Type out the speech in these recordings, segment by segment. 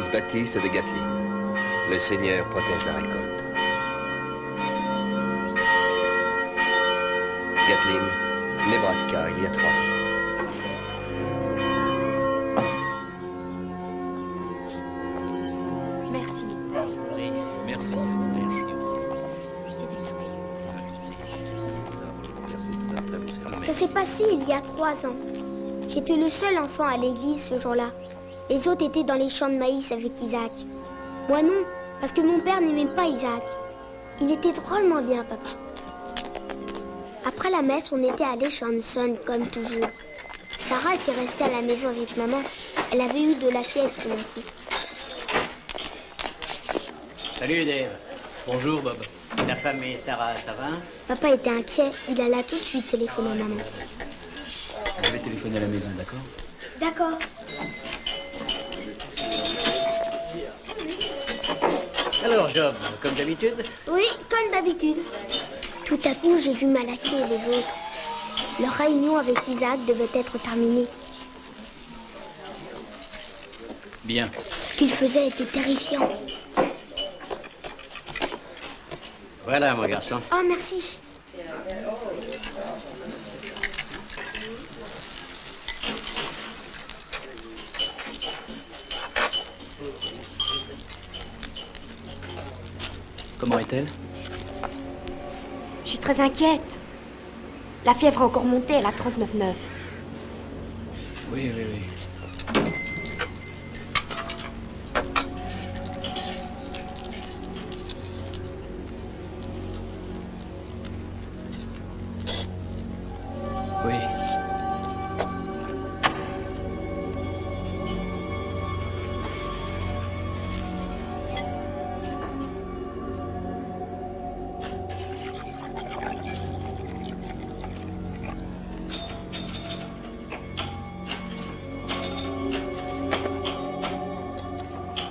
fils Baptiste de Gatlin. Le Seigneur protège la récolte. Gatlin, Nebraska, il y a 3 ans. Merci. Oui, merci. Ça s'est passé il y a 3 ans. J'étais le seul enfant à l'église ce jour-là. Les autres étaient dans les champs de maïs avec Isaac. Moi non, parce que mon père n'aimait pas Isaac. Il était drôlement bien, papa. Après la messe, on était allé chez Hanson, comme toujours. Sarah était restée à la maison avec maman. Elle avait eu de la fièvre tout d'un coup. Salut Dave. Bonjour Bob. Ta femme et Sarah, ça va? Papa était inquiet. Il alla tout de suite téléphoner à maman. Je vais téléphoner à la maison, d'accord? D'accord. Alors Job, comme d'habitude? Oui, comme d'habitude. Tout à coup, j'ai vu Malachi et les autres. Leur réunion avec Isaac devait être terminée. Bien. Ce qu'ils faisaient était terrifiant. Voilà mon garçon. Oh, merci. Comment est-elle? Je suis très inquiète. La fièvre a encore monté, elle a 39,9. Oui. Oui.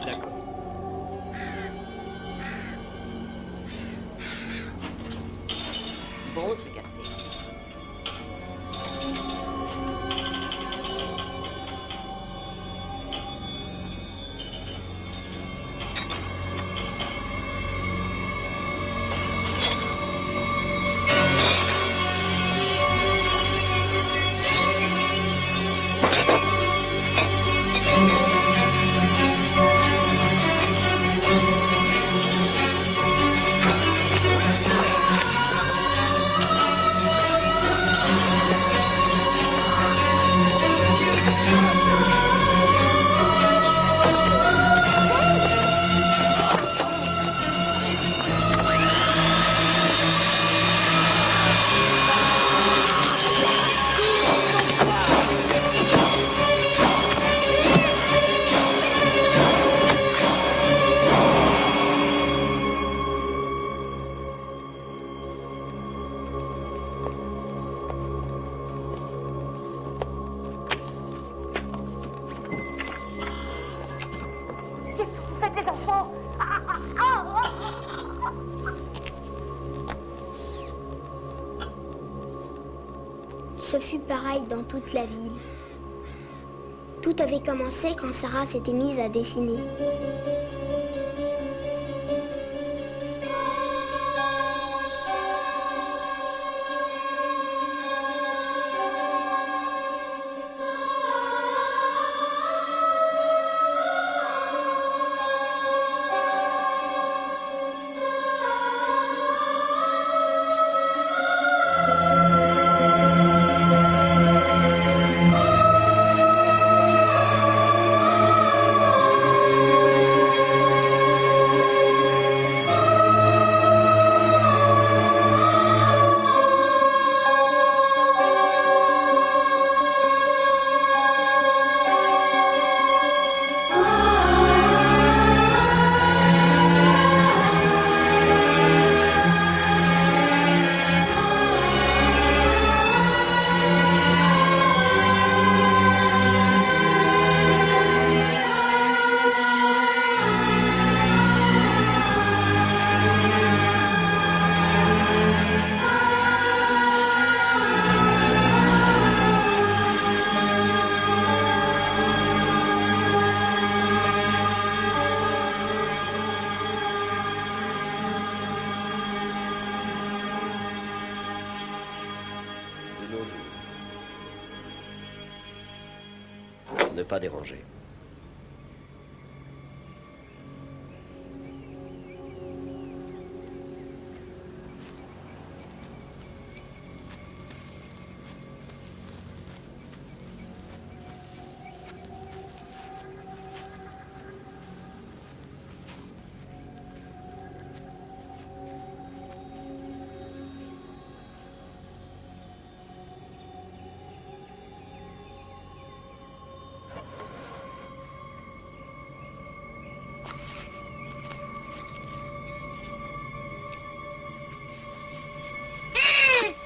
D'accord. Bon, ce café. Ce fut pareil dans toute la ville. Tout avait commencé quand Sarah s'était mise à dessiner. ne pas déranger.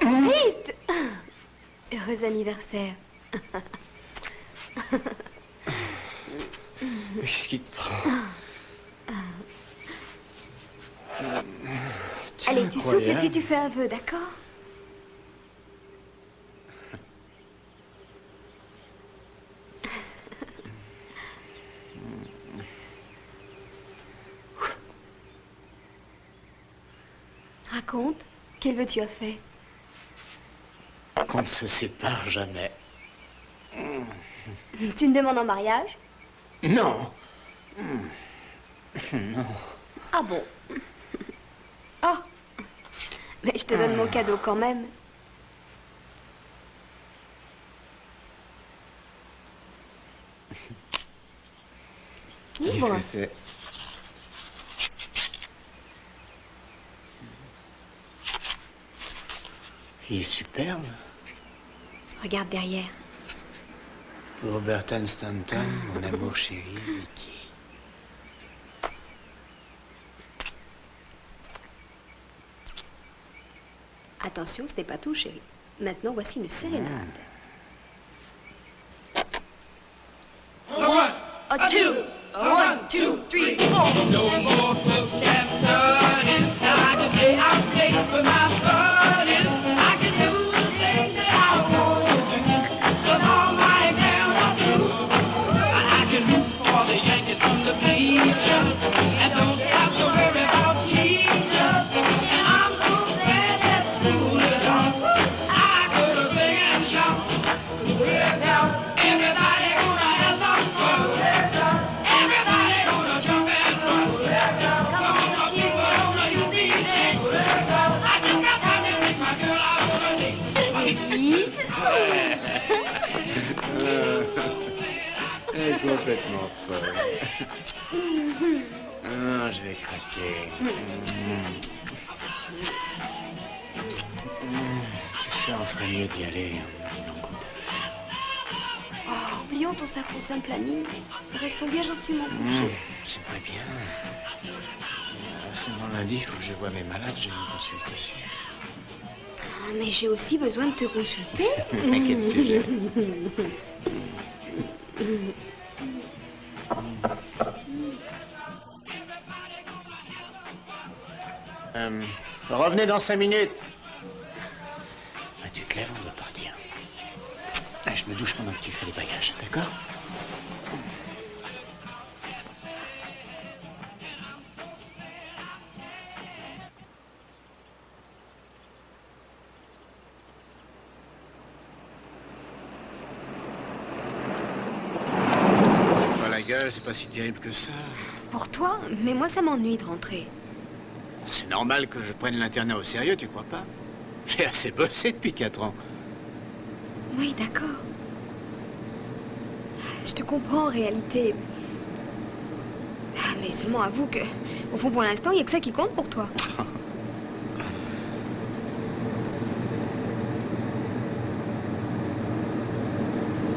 Vite! Heureux anniversaire. Qu'est-ce qui te prend? Allez, tu souffles et puis tu fais un vœu, d'accord? Raconte, quel vœu tu as fait? Qu'on ne se sépare jamais. Tu me demandes en mariage? Non. Ah bon? Oh! Mais je te donne mon cadeau quand même. Qu'est-ce Livre. que c'est? Il est superbe. Regarde derrière. Pour Burton Stanton, mon amour chéri, Mickey. Attention, ce n'est pas tout, chérie. Maintenant, voici une sérénade. A two, a 1, 2, 3, 4. No more books and studying. Now I can say I'm late for my studies. I can do the things that I want to do. 'Cause all my exams are through. I can root for the Yankees from the bleachers. And don't have to worry about teachers. And I'm so glad that school is out. I could sing and shout. School is out. Everybody gonna have some fun. Everybody gonna jump and run. Come on, keep on, you need it. I just got time to take my girl out on a date. Elle est complètement folle. Ah, je vais craquer. Tu sais, on ferait mieux d'y aller. Il en compte à faire. Oh, oublions ton sacro-saint planning. Restons bien gentiment couchés. J'aimerais bien. Seulement lundi, il faut que je voie mes malades, j'ai une consultation. Ah, mais j'ai aussi besoin de te consulter. À quel sujet? Revenez dans 5 minutes. Ah, tu te lèves, on doit partir. Ah, je me douche pendant que tu fais les bagages, d'accord? Fais pas la gueule, c'est pas si terrible que ça. Pour toi, mais moi ça m'ennuie de rentrer. C'est normal que je prenne l'internat au sérieux, tu crois pas? J'ai assez bossé depuis 4 ans. Oui, d'accord. Je te comprends en réalité. Mais seulement avoue que, au fond, pour l'instant, il n'y a que ça qui compte pour toi.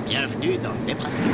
Bienvenue dans le Nebraska.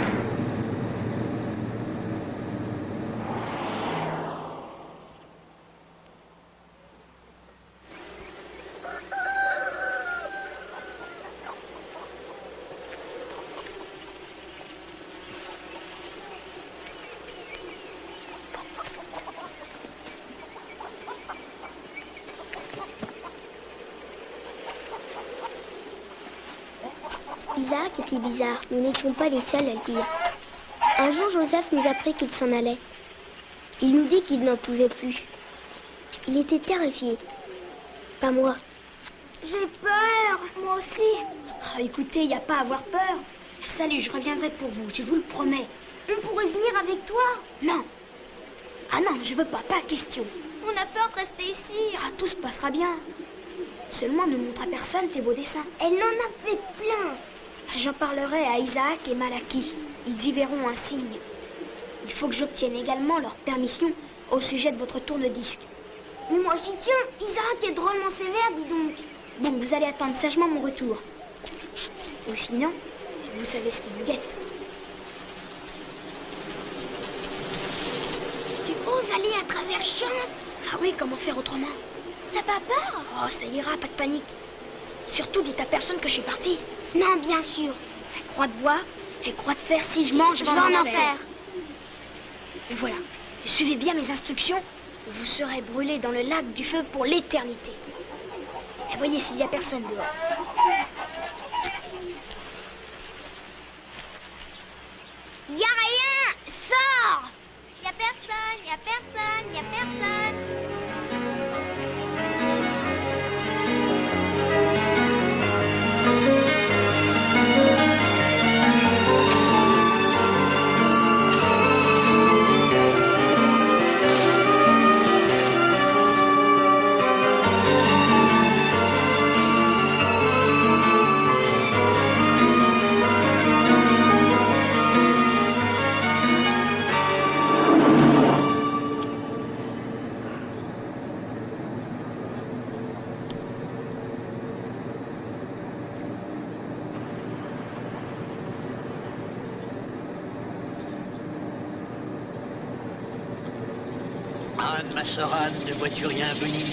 Isaac était bizarre, nous n'étions pas les seuls à le dire. Un jour, Joseph nous apprit qu'il s'en allait. Il nous dit qu'il n'en pouvait plus. Il était terrifié. Pas moi. J'ai peur, moi aussi. Oh, écoutez, il n'y a pas à avoir peur. Salut, je reviendrai pour vous, je vous le promets. On pourrait venir avec toi. Non. Ah non, je veux pas question. On a peur de rester ici. Ah, tout se passera bien. Seulement, ne montre à personne tes beaux dessins. Elle en a fait plein. J'en parlerai à Isaac et Malaki. Ils y verront un signe. Il faut que j'obtienne également leur permission au sujet de votre tourne-disque. Mais moi j'y tiens. Isaac est drôlement sévère, dis donc. Bon, vous allez attendre sagement mon retour. Ou sinon, vous savez ce qui vous guette. Tu oses aller à travers champs? Ah oui, comment faire autrement? T'as pas peur? Oh, ça ira, pas de panique. Surtout, dites à personne que je suis partie. Non, bien sûr. Croix de bois et croix de fer, si je mange, je vais en enfer. Et voilà, suivez bien mes instructions. Vous serez brûlés dans le lac du feu pour l'éternité. Et voyez s'il y a personne dehors. Y a rien! Sors! Y a personne, y a personne, y a personne. Anne, ma sœur Anne, ne vois-tu rien venir?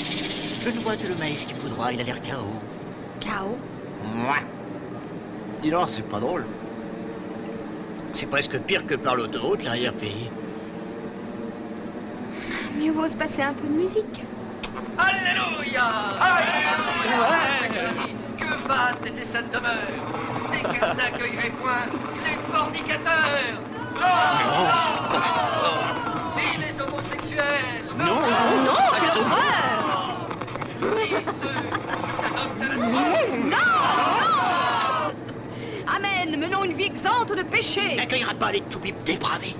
Je ne vois que le maïs qui poudroie, il a l'air KO. K.O. Mouah. Dis donc, c'est pas drôle. C'est presque pire que par l'autoroute, l'arrière-pays. Mieux vaut se passer un peu de musique. Alléluia! Alléluia! Que vaste était cette demeure! Et qu'elle n'accueillerait point les fornicateurs! Non, c'est cauchemar. Ni les homosexuels! Non, quelle horreur! Ni ceux qui s'adonnent à la drogue! Amen, menons une vie exempte de péché. il n'accueillera pas les toubibs dépravés.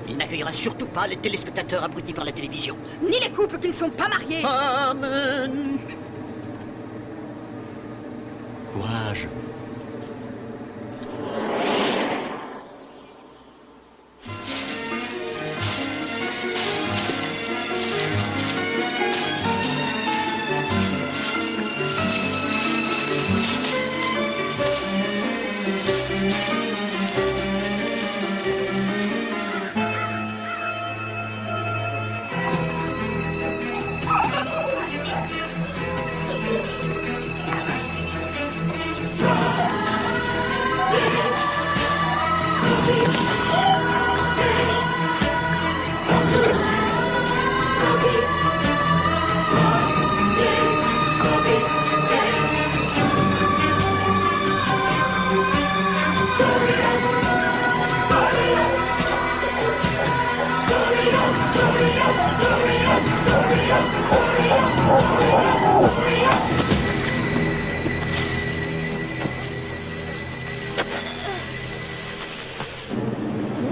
Il n'accueillera surtout pas les téléspectateurs abrutis par la télévision. Ni les couples qui ne sont pas mariés. Amen. Courage.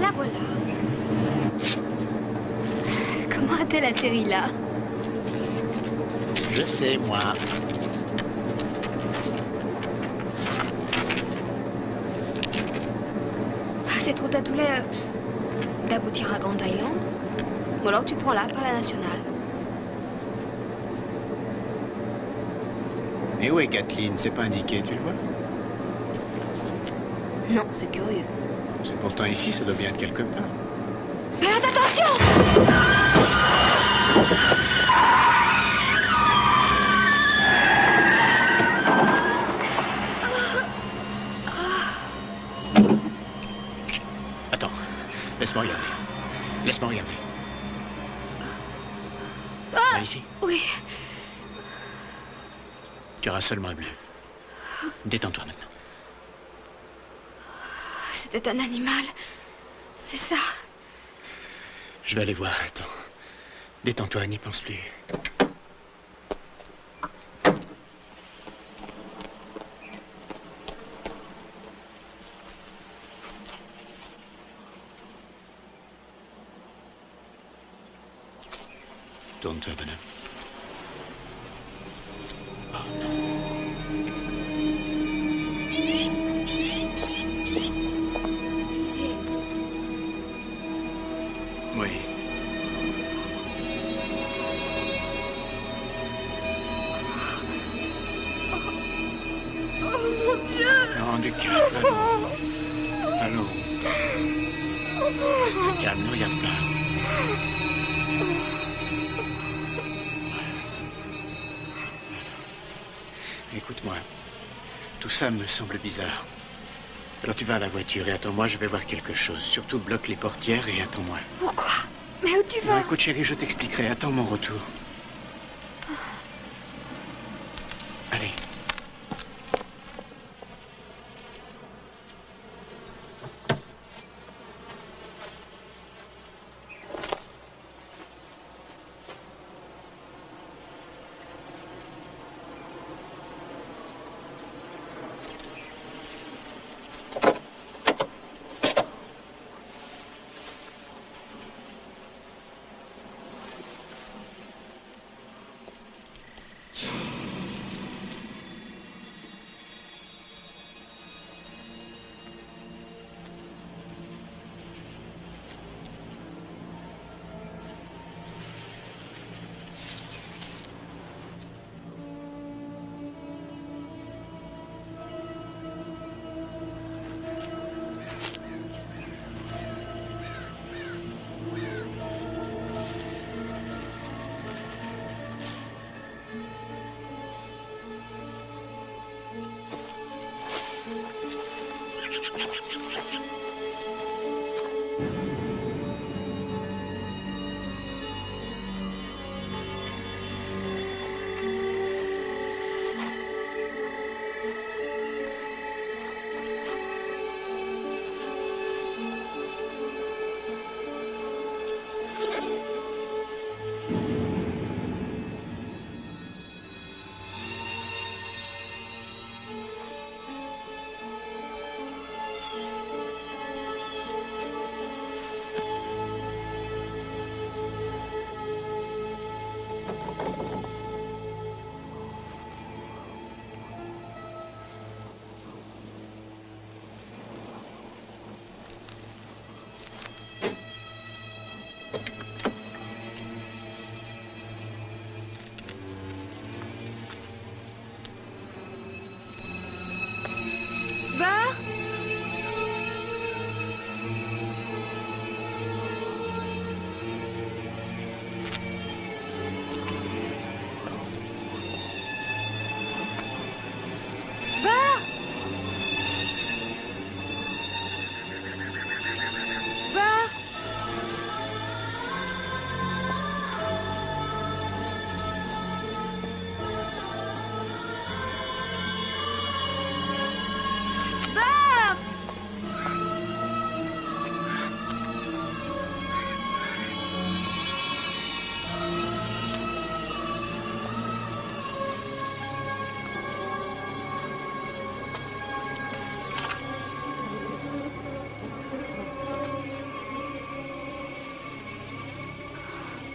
La voilà. Comment a-t-elle atterri là? Je sais, moi. C'est trop à tout l'air d'aboutir à Grand Island. Ou alors tu prends là par la nationale. Et où est Kathleen? C'est pas indiqué, tu le vois? Non, c'est curieux. C'est pourtant ici, ça doit bien être quelque part. Faites attention! Attends, laisse-moi regarder. Laisse-moi regarder. Viens ici. Oui. Tu auras seulement un bleu. Détends-toi maintenant. C'était un animal. C'est ça. Je vais aller voir, attends. Détends-toi, n'y pense plus. Tourne-toi, bonhomme. Oui. Oh mon Dieu! Non, du calme, allons. Allons. Reste calme, ne regarde pas. Écoute-moi, tout ça me semble bizarre. Alors tu vas à la voiture et attends-moi, je vais voir quelque chose. Surtout bloque les portières et attends-moi. Pourquoi? Mais où tu vas? Non, écoute chérie, je t'expliquerai. Attends mon retour. Allez.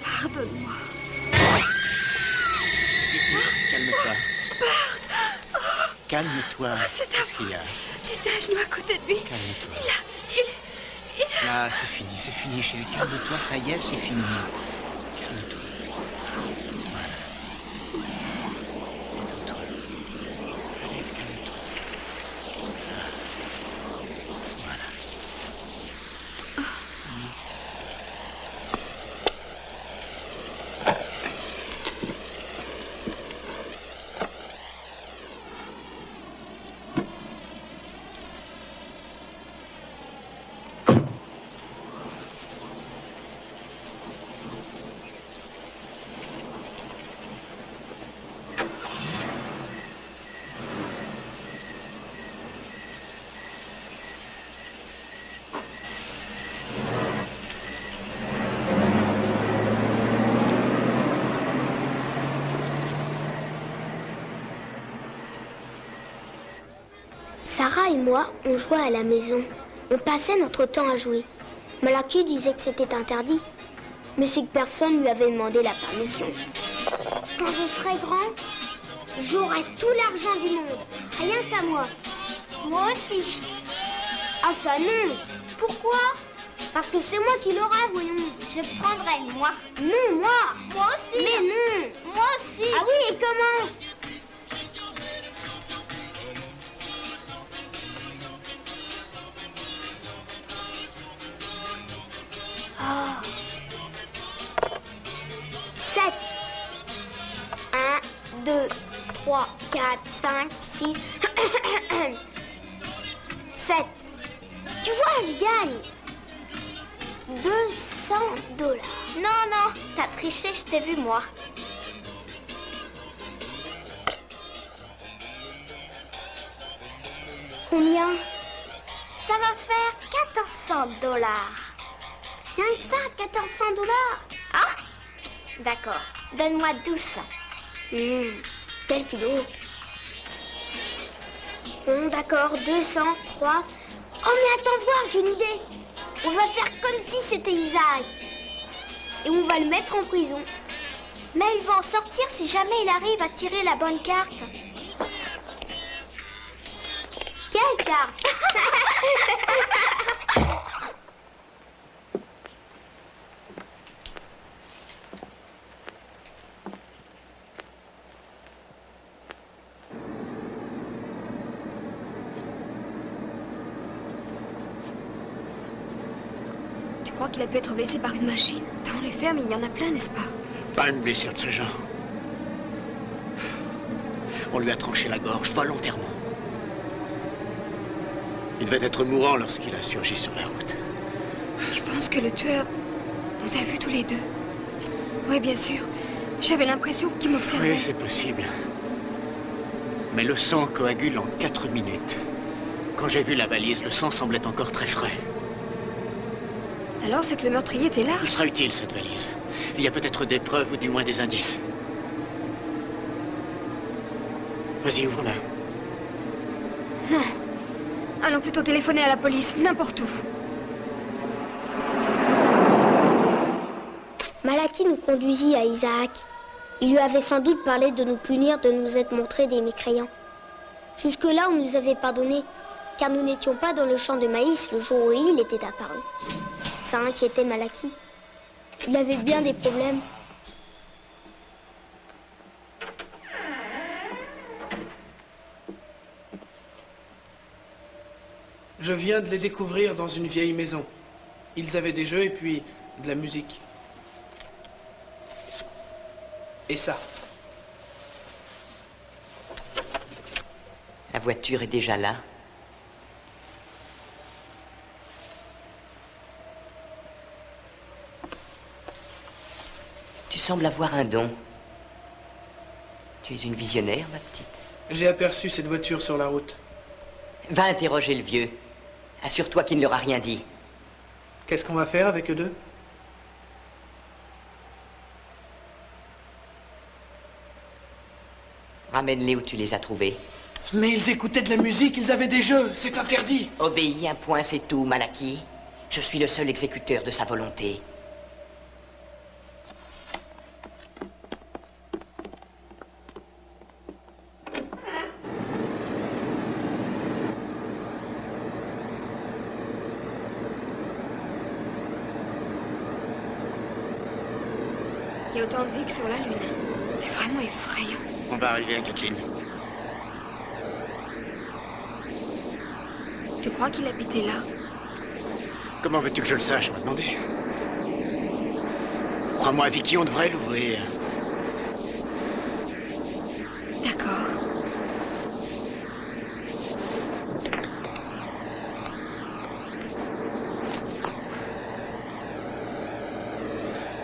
Pardonne-moi. Calme-toi. Calme-toi. Qu'est-ce qu'il y a? J'étais à genoux à côté de lui. Calme-toi. Il Là, c'est fini, chérie. Calme-toi, ça y est, c'est fini. Calme-toi. Voilà. Détends-toi. Allez, calme-toi. Voilà. Sarah et moi, on jouait à la maison. On passait notre temps à jouer. Malachi disait que c'était interdit. Mais c'est que personne lui avait demandé la permission. Quand je serai grand, j'aurai tout l'argent du monde. Rien qu'à moi. Moi aussi. Ah ça non. Pourquoi? Parce que c'est moi qui l'aurai, voyons. Je prendrai, moi. Non, moi. Moi aussi. Mais non. Moi aussi. Ah oui, et comment? Ah. 7. 1, 2, 3, 4, 5, 6. 7. Tu vois, je gagne. $200. Non, t'as triché, je t'ai vu, moi. Combien? Ça va faire $1400. Rien que ça, $1400. Ah, d'accord. Donne-moi 1200. Quel kilo? Bon, d'accord, 203. Oh, mais attends voir, j'ai une idée. On va faire comme si c'était Isaac. Et on va le mettre en prison. Mais il va en sortir si jamais il arrive à tirer la bonne carte. Quelle carte? Tu crois qu'il a pu être blessé par une machine? Dans les fermes, il y en a plein, n'est-ce pas? Pas une blessure de ce genre. On lui a tranché la gorge volontairement. Il devait être mourant lorsqu'il a surgi sur la route. Tu penses que le tueur nous a vus tous les deux? Oui, bien sûr. J'avais l'impression qu'il m'observait. Oui, c'est possible. Mais le sang coagule en 4 minutes. Quand j'ai vu la valise, le sang semblait encore très frais. Alors, c'est que le meurtrier était là? Il sera utile, cette valise. Il y a peut-être des preuves ou du moins des indices. Vas-y, ouvre-la. Non. Allons plutôt téléphoner à la police, n'importe où. Malaki nous conduisit à Isaac. Il lui avait sans doute parlé de nous punir de nous être montrés des mécréants. Jusque-là, on nous avait pardonné, car nous n'étions pas dans le champ de maïs le jour où il était apparu. Ça inquiétait Malaki. Il avait bien des problèmes. Je viens de les découvrir dans une vieille maison. Ils avaient des jeux et puis de la musique. Et ça. La voiture est déjà là. Tu sembles avoir un don. Tu es une visionnaire, ma petite. J'ai aperçu cette voiture sur la route. Va interroger le vieux. Assure-toi qu'il ne leur a rien dit. Qu'est-ce qu'on va faire avec eux deux? Ramène-les où tu les as trouvés. Mais ils écoutaient de la musique, ils avaient des jeux, c'est interdit. Obéis un point, c'est tout, Malaki. Je suis le seul exécuteur de sa volonté. Il y a autant de vie que sur la Lune. C'est vraiment effrayant. On va arriver à Kathleen. Tu crois qu'il habitait là? Comment veux-tu que je le sache, m'a demandé. Crois-moi, Vicky, on devrait l'ouvrir. D'accord.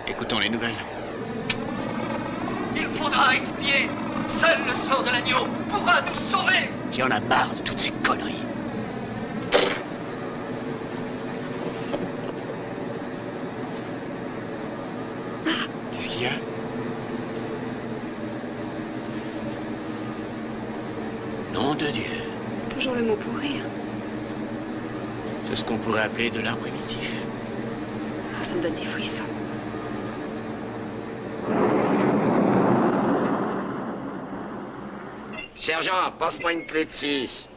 Écoutons les nouvelles. Il faudra expier. Seul le sang de l'agneau pourra nous sauver. J'en ai marre de toutes ces conneries. Qu'est-ce qu'il y a? Nom de Dieu. Toujours le mot pour rire. C'est ce qu'on pourrait appeler de l'art primitif. Ah, ça me donne des frissons. Sergent, passe-moi une clé de 6.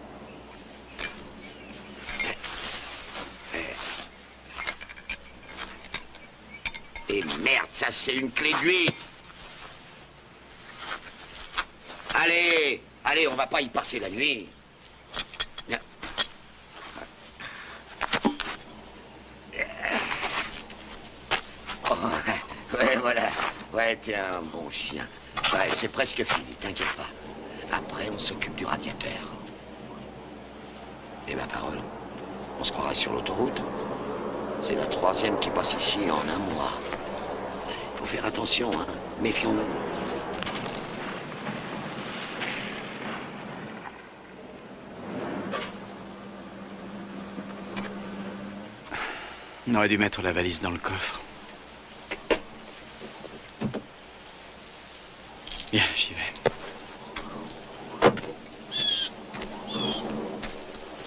Et merde, ça c'est une clé de 8. Allez, allez, on va pas y passer la nuit. Oh, ouais, voilà. Ouais, t'es un bon chien. Ouais, c'est presque fini, t'inquiète pas. Après, on s'occupe du radiateur. Et ma parole, on se croirait sur l'autoroute. C'est la 3e qui passe ici en un mois. Faut faire attention, hein. Méfions-nous. On aurait dû mettre la valise dans le coffre. Bien, j'y vais.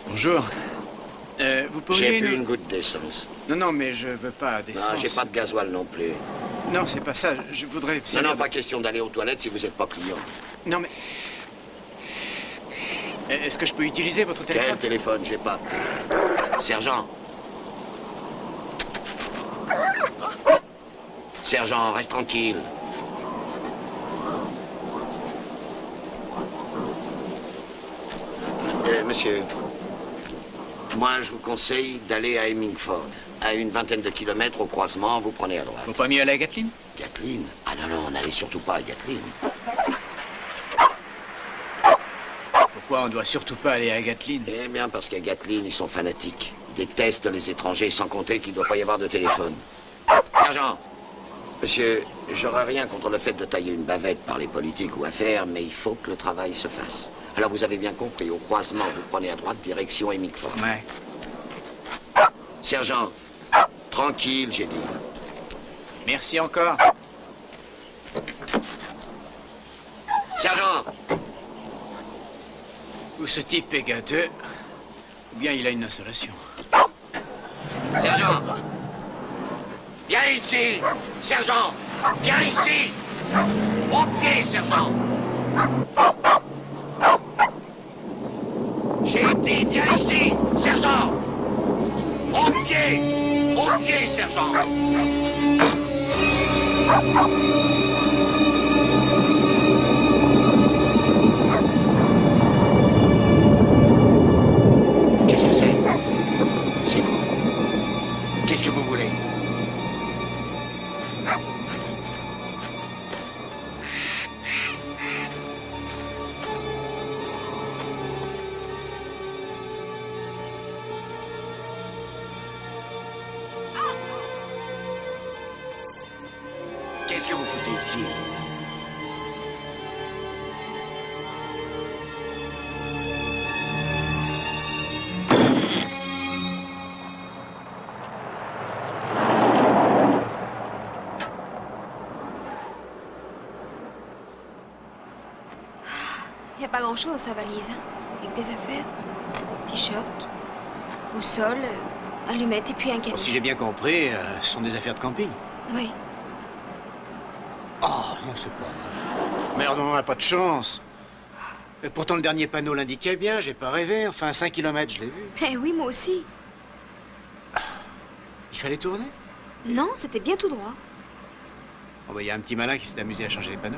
Bonjour. Vous pourriez... J'ai plus une goutte d'essence. Non, non, mais je veux pas d'essence. Non, j'ai pas de gasoil non plus. Non, c'est pas ça. Je voudrais... Non, non, pas question d'aller aux toilettes si vous n'êtes pas client. Non, mais... Est-ce que je peux utiliser votre téléphone? Quel téléphone? J'ai pas de téléphone. Sergent. Sergent, reste tranquille. Monsieur, moi je vous conseille d'aller à Hemmingford. À une 20aine de kilomètres au croisement, vous prenez à droite. Faut pas mieux aller à Gatlin? Gatlin? Ah non, non, n'allez surtout pas à Gatlin. Pourquoi on doit surtout pas aller à Gatlin? Eh bien, parce qu'à Gatlin, ils sont fanatiques. Ils détestent les étrangers, sans compter qu'il ne doit pas y avoir de téléphone. Sergent, monsieur, j'aurais rien contre le fait de tailler une bavette par les politiques ou affaires, mais il faut que le travail se fasse. Alors vous avez bien compris, au croisement, vous prenez à droite, direction Hemmingford. Ouais. Sergent, tranquille, j'ai dit. Merci encore. Sergent! Ou ce type est gâteux, ou bien il a une insolation. Sergent! Viens ici! Sergent! Viens ici! Au pied, sergent! J'ai dit, viens ici! Sergent! Au pied! Au pied, sergent! Qu'est-ce que c'est? C'est vous. Qu'est-ce que vous voulez? Qu'est-ce que vous foutez ici? Il n'y a pas grand-chose, sa valise, hein? Avec des affaires. T-shirt, boussole, allumettes et puis un cadeau. Si j'ai bien compris, ce sont des affaires de camping. Oui. Oh, non, c'est pas vrai. Merde, on n'a pas de chance. Et pourtant, le dernier panneau l'indiquait bien, j'ai pas rêvé. Enfin, 5 km, je l'ai vu. Eh oui, moi aussi. Il fallait tourner? Non, c'était bien tout droit. Oh, bah, y a un petit malin qui s'est amusé à changer les panneaux.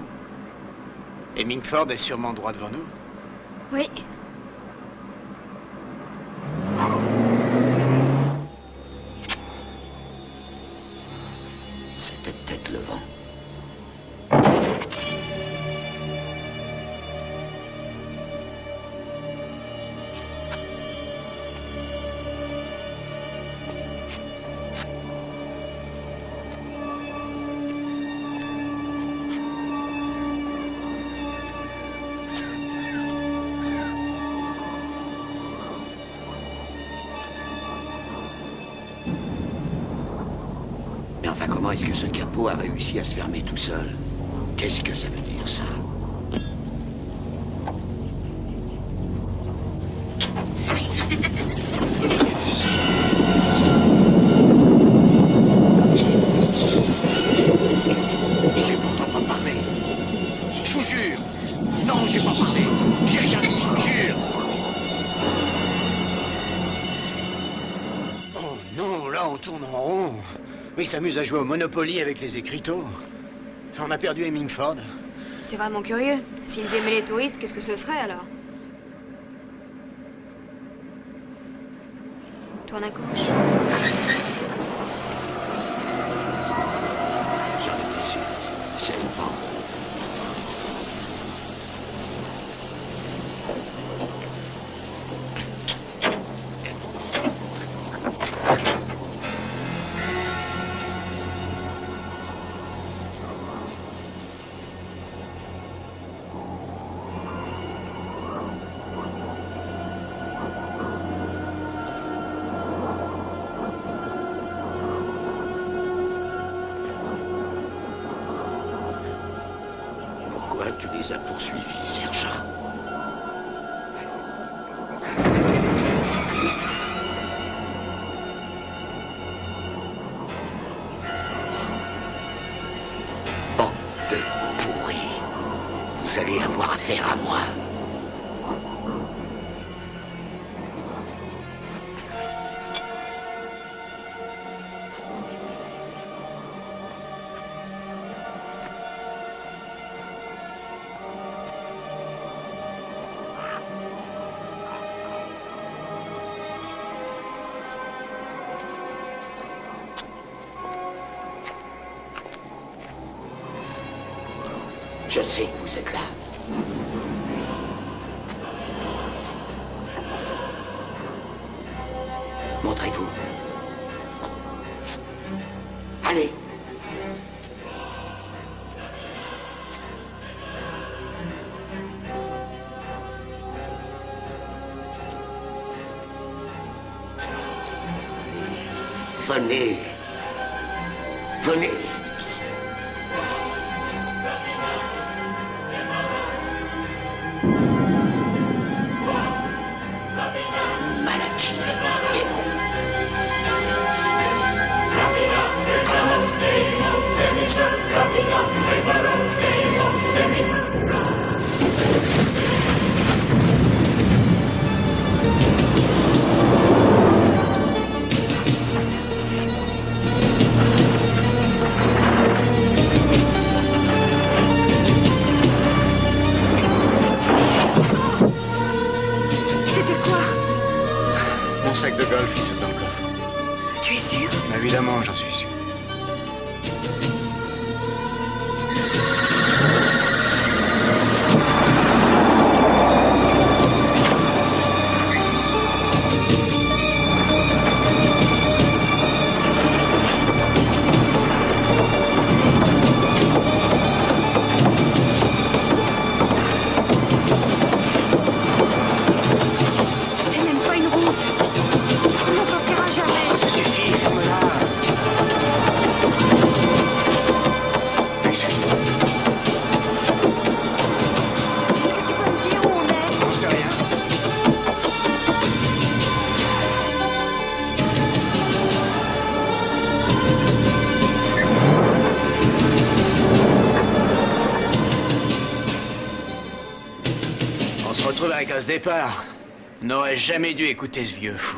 Hemmingford est sûrement droit devant nous. Oui. C'était peut-être le vent. Mais enfin, comment est-ce que ce capot a réussi à se fermer tout seul? Qu'est-ce que ça veut dire, ça? Je sais pourtant pas parler. Je vous jure. Non, j'ai pas parlé. J'ai rien dit, je te jure. Oh non, là, on tourne en rond. Mais ils s'amusent à jouer au Monopoly avec les écriteaux. Enfin, on a perdu Hemingford. C'est vraiment curieux. S'ils aimaient les touristes, qu'est-ce que ce serait alors? Tourne à gauche. J'en étais sûr. C'est le vent. Pourquoi tu les as poursuivis, sergent? Bande de pourris. Vous allez avoir affaire à moi. Je sais que vous êtes là. Montrez-vous. Allez. Venez. Venez. Maladie, démon. Commence. C'était quoi? Mon sac de golf, il saute dans le coffre. Tu es sûr? Évidemment, j'en suis sûr. C'est même pas une roue. On n'en sortira jamais. Ça suffit, ferme-la. Excuse-moi, Est-ce que tu peux me dire où on est? j'en sais rien. On se retrouve avec à ce départ. On n'aurait jamais dû écouter ce vieux fou.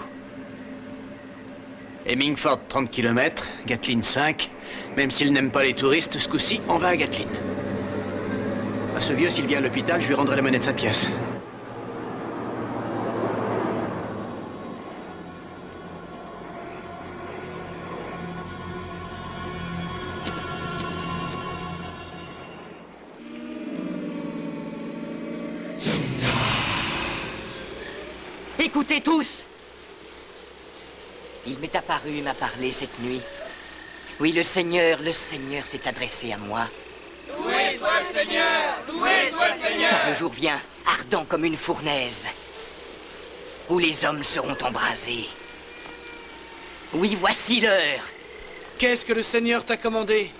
Hemingford, 30 km, Gatlin 5. Même s'il n'aime pas les touristes, ce coup-ci, on va à Gatlin. À ce vieux, s'il vient à l'hôpital, je lui rendrai la monnaie de sa pièce. Écoutez tous! Il m'est apparu et m'a parlé cette nuit. Oui, le Seigneur s'est adressé à moi. Loué soit le Seigneur! Loué soit le Seigneur! Car le jour vient, ardent comme une fournaise, où les hommes seront embrasés. Oui, voici l'heure. Qu'est-ce que le Seigneur t'a commandé?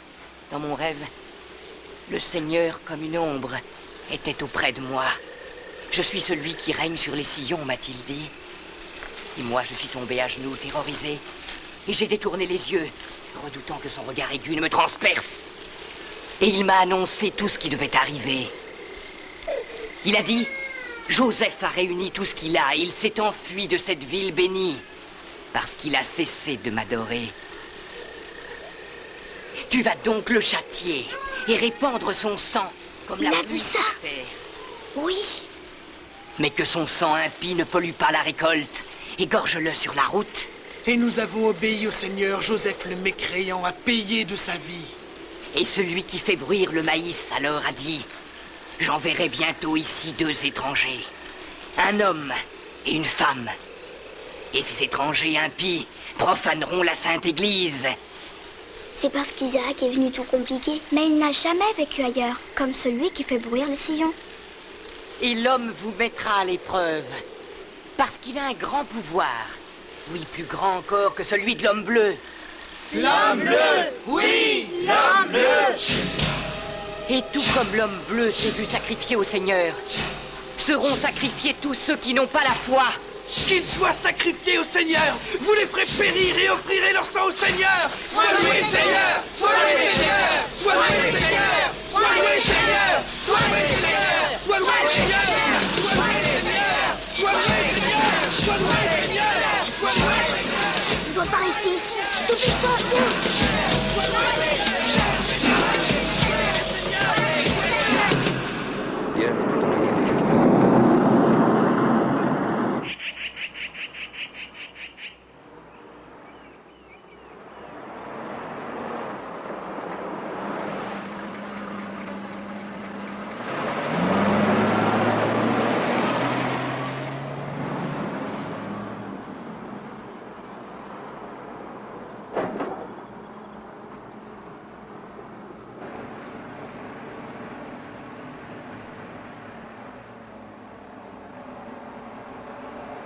Dans mon rêve, le Seigneur, comme une ombre, était auprès de moi. Je suis celui qui règne sur les sillons, m'a-t-il dit. Et moi, je suis tombé à genoux, terrorisé. Et j'ai détourné les yeux, redoutant que son regard aigu ne me transperce. Et il m'a annoncé tout ce qui devait arriver. Il a dit, Joseph a réuni tout ce qu'il a et il s'est enfui de cette ville bénie parce qu'il a cessé de m'adorer. Tu vas donc le châtier et répandre son sang comme la Il a pluie dit ça? sur terre. Oui. Mais que son sang impie ne pollue pas la récolte. Égorge-le sur la route. Et nous avons obéi au Seigneur. Joseph le mécréant a payé de sa vie. Et celui qui fait bruire le maïs alors a dit, j'enverrai bientôt ici 2 étrangers, un homme et une femme. Et ces étrangers impies profaneront la Sainte Église. C'est parce qu'Isaac est venu tout compliquer. Mais il n'a jamais vécu ailleurs, comme celui qui fait bruire les sillons. Et l'homme vous mettra à l'épreuve, parce qu'il a un grand pouvoir. Oui, plus grand encore que celui de l'homme bleu. L'homme bleu! Oui! L'homme bleu! Et tout comme l'homme bleu s'est vu sacrifier au Seigneur, seront sacrifiés tous ceux qui n'ont pas la foi. Qu'ils soient sacrifiés au Seigneur. Vous les ferez périr et offrirez leur sang au Seigneur. Sois loué, Seigneur! Sois loué, Seigneur! Sois loué, Seigneur! Sois loué, Seigneur! Sois loué, Seigneur! Sois loué, Seigneur! Sois loué, Seigneur! Sois loué, Seigneur! Sois loué, Seigneur! Sois loué, Seigneur! On ne doit pas rester ici. Dépêche-toi, Bienvenue dans la ville des étoiles.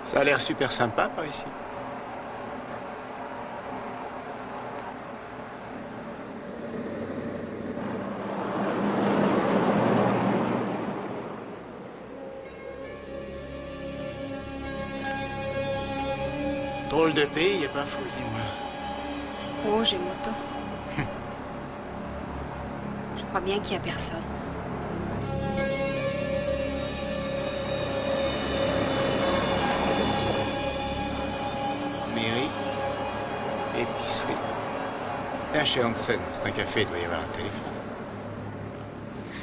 Ça a l'air super sympa par ici. Drôle de pays, y a pas fou, dis-moi. Oh, j'ai moto. Je crois bien qu'il n'y a personne. Mairie, épicerie. Là, chez Hansen, c'est un café, il doit y avoir un téléphone.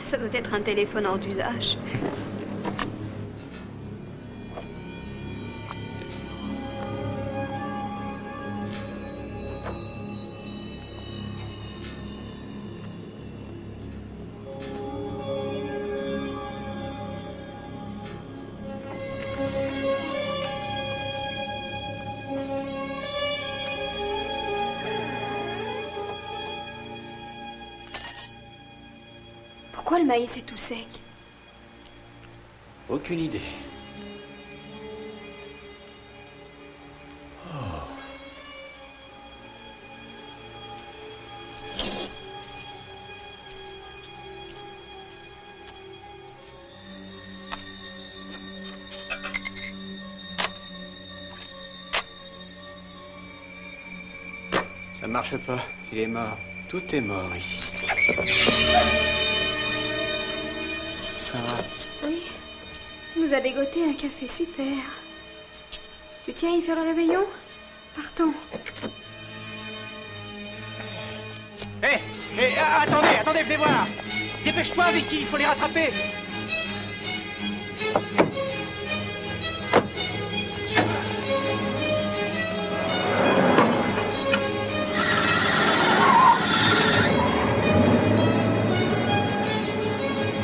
Ça doit être un téléphone hors d'usage. Pourquoi le maïs est tout sec? Aucune idée. Ça marche pas, il est mort. Tout est mort ici. Sarah, Oui. Il nous a dégoté un café super. Tu tiens à y faire le réveillon? Partons. Hé, attendez, venez voir. Dépêche-toi, Vicky, il faut les rattraper.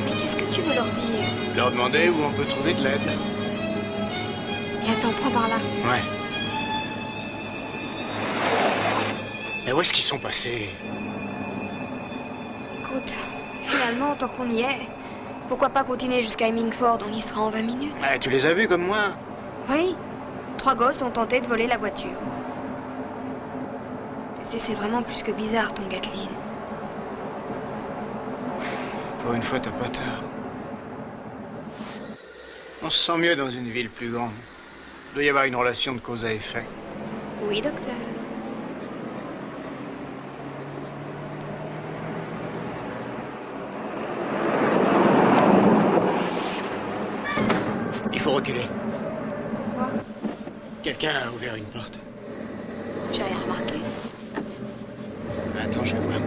Mais qu'est-ce que tu veux leur dire? leur demander où on peut trouver de l'aide. Et attends, prends par là. Ouais. Et où est-ce qu'ils sont passés? Écoute, finalement, tant qu'on y est, pourquoi pas continuer jusqu'à Hemmingford? On y sera en 20 minutes. Ouais, tu les as vus comme moi? Oui. 3 gosses ont tenté de voler la voiture. Tu sais, c'est vraiment plus que bizarre, ton Gatling. Pour une fois, t'as pas tort. On se sent mieux dans une ville plus grande. Il doit y avoir une relation de cause à effet. Oui, docteur. reculer. Pourquoi? Quelqu'un a ouvert une porte. J'ai rien remarqué. Attends, je vais voir.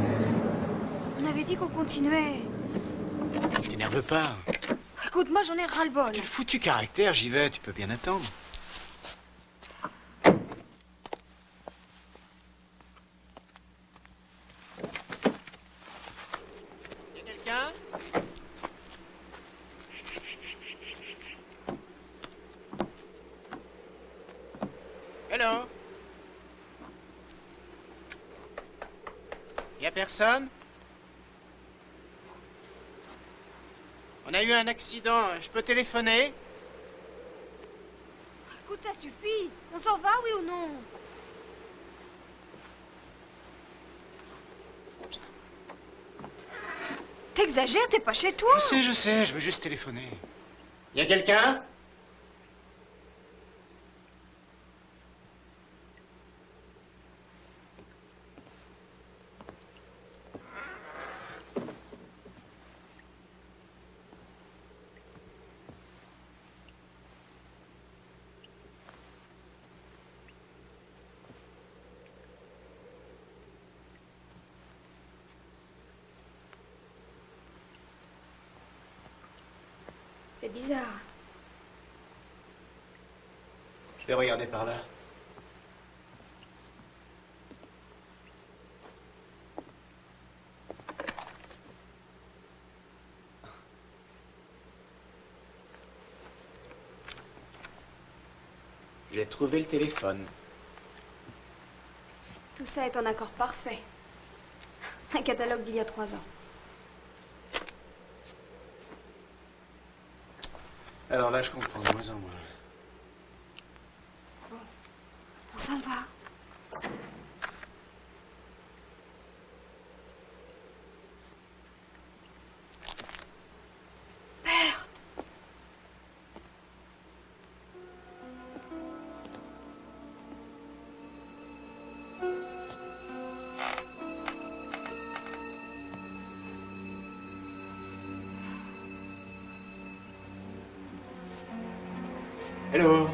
On avait dit qu'on continuait. T'énerve pas. Écoute, moi j'en ai ras-le-bol. Quel foutu caractère, j'y vais, tu peux bien attendre. Y'a quelqu'un? Hello? Y'a personne? On a eu un accident, je peux téléphoner? Écoute, ça suffit. On s'en va, oui ou non? T'exagères, t'es pas chez toi. Je sais, je veux juste téléphoner. Y a quelqu'un? C'est bizarre. Je vais regarder par là. J'ai trouvé le téléphone. Tout ça est en accord parfait. Un catalogue d'il y a 3 ans. Alors là, je comprends de moins en moins. On s'en va. Berthe! Hello.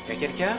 Y'a quelqu'un?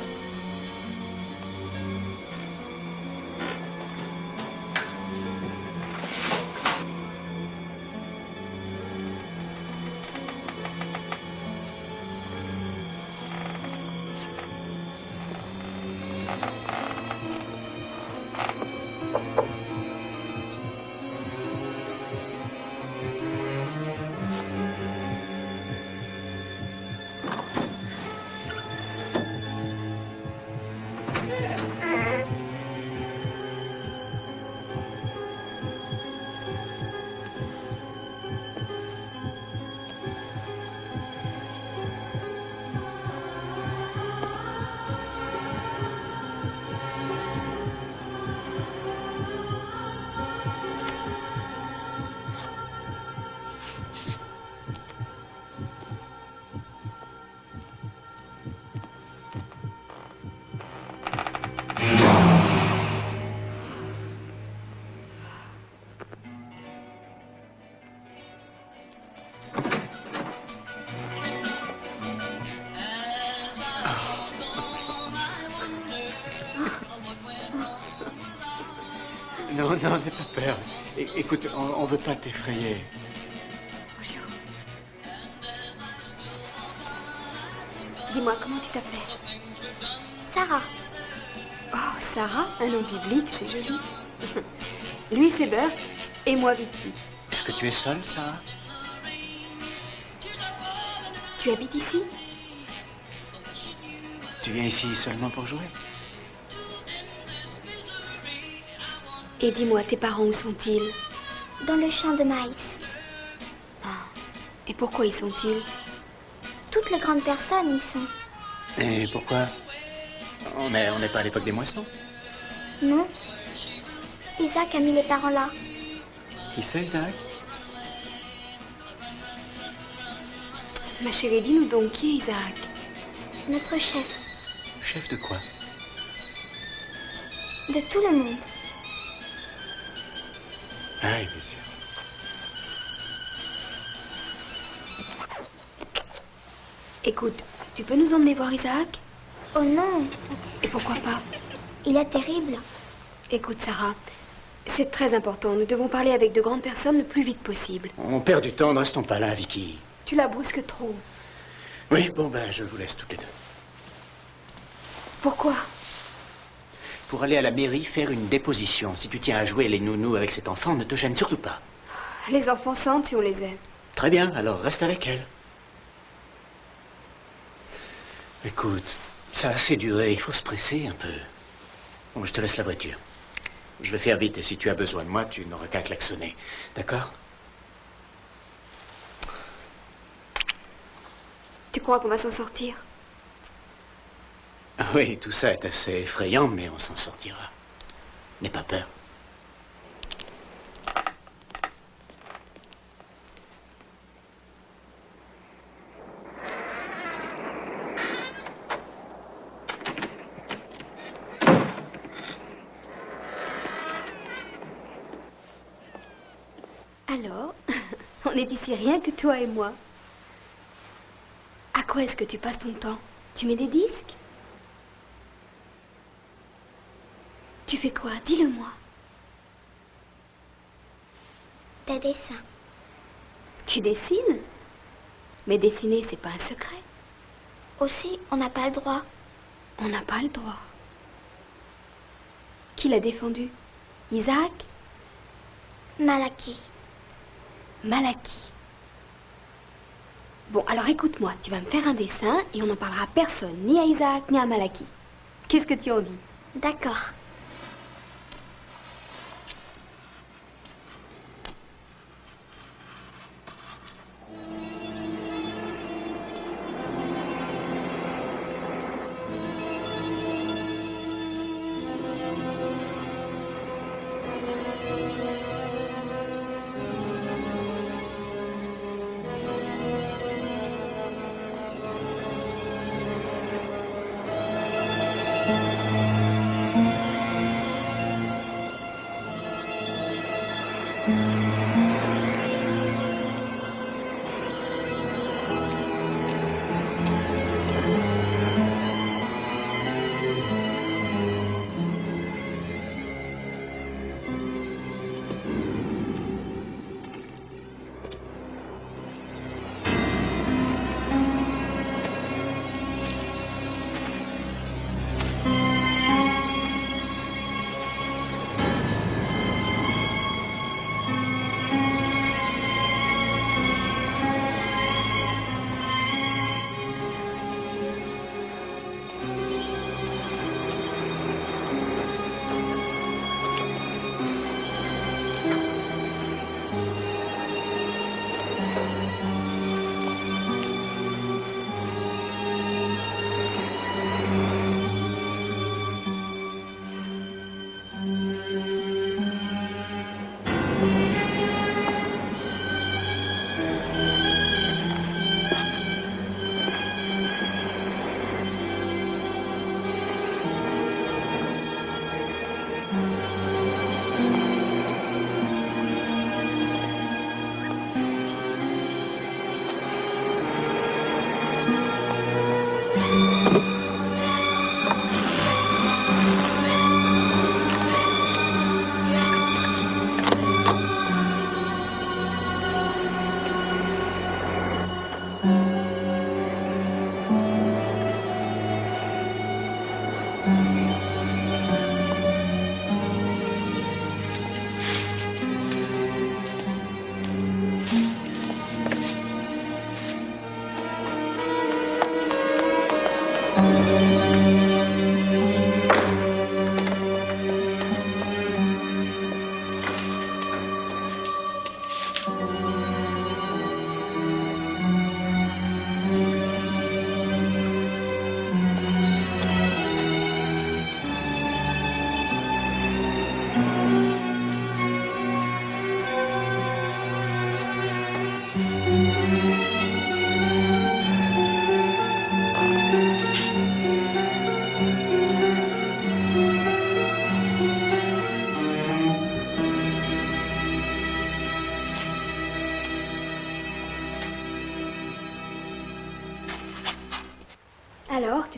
Non, non, n'aie pas peur. Écoute, on veut pas t'effrayer. Bonjour. Dis-moi, comment tu t'appelles? Sarah. Oh, Sarah, un nom biblique, c'est joli. Lui, c'est Burke, et moi, Vicky. Est-ce que tu es seule, Sarah? Tu habites ici? Tu viens ici seulement pour jouer? Et dis-moi, tes parents, où sont-ils? Dans le champ de maïs. Et pourquoi y sont-ils? Toutes les grandes personnes y sont. Et pourquoi? On n'est pas à l'époque des moissons. Non? Isaac a mis les parents là. Qui c'est, Isaac? Ma chérie, dis-nous donc, qui est Isaac? Notre chef. Chef de quoi? De tout le monde. Ah oui, bien sûr. Écoute, tu peux nous emmener voir Isaac? Oh non, Et pourquoi pas? il est terrible. Écoute, Sarah, c'est très important. Nous devons parler avec de grandes personnes le plus vite possible. On perd du temps, ne restons pas là, Vicky. Tu la brusques trop. Oui, bon, ben, je vous laisse toutes les deux. Pourquoi? Pour aller à la mairie faire une déposition. Si tu tiens à jouer les nounous avec cet enfant, ne te gêne surtout pas. Les enfants sentent si on les aime. Très bien, alors reste avec elle. Écoute, ça a assez duré, il faut se presser un peu. Bon, je te laisse la voiture. Je vais faire vite et si tu as besoin de moi, tu n'auras qu'à klaxonner. D'accord? Tu crois qu'on va s'en sortir? Ah oui, tout ça est assez effrayant, mais on s'en sortira. N'aie pas peur. Alors, on est ici rien que toi et moi. À quoi est-ce que tu passes ton temps? Tu mets des disques? Tu fais quoi? Dis-le-moi. Des dessins. Tu dessines? Mais dessiner, c'est pas un secret. Aussi, on n'a pas le droit. On n'a pas le droit. Qui l'a défendu? Isaac? Malaki. Malaki. Bon, alors écoute-moi, tu vas me faire un dessin et on n'en parlera à personne, ni à Isaac, ni à Malaki. Qu'est-ce que tu en dis? D'accord.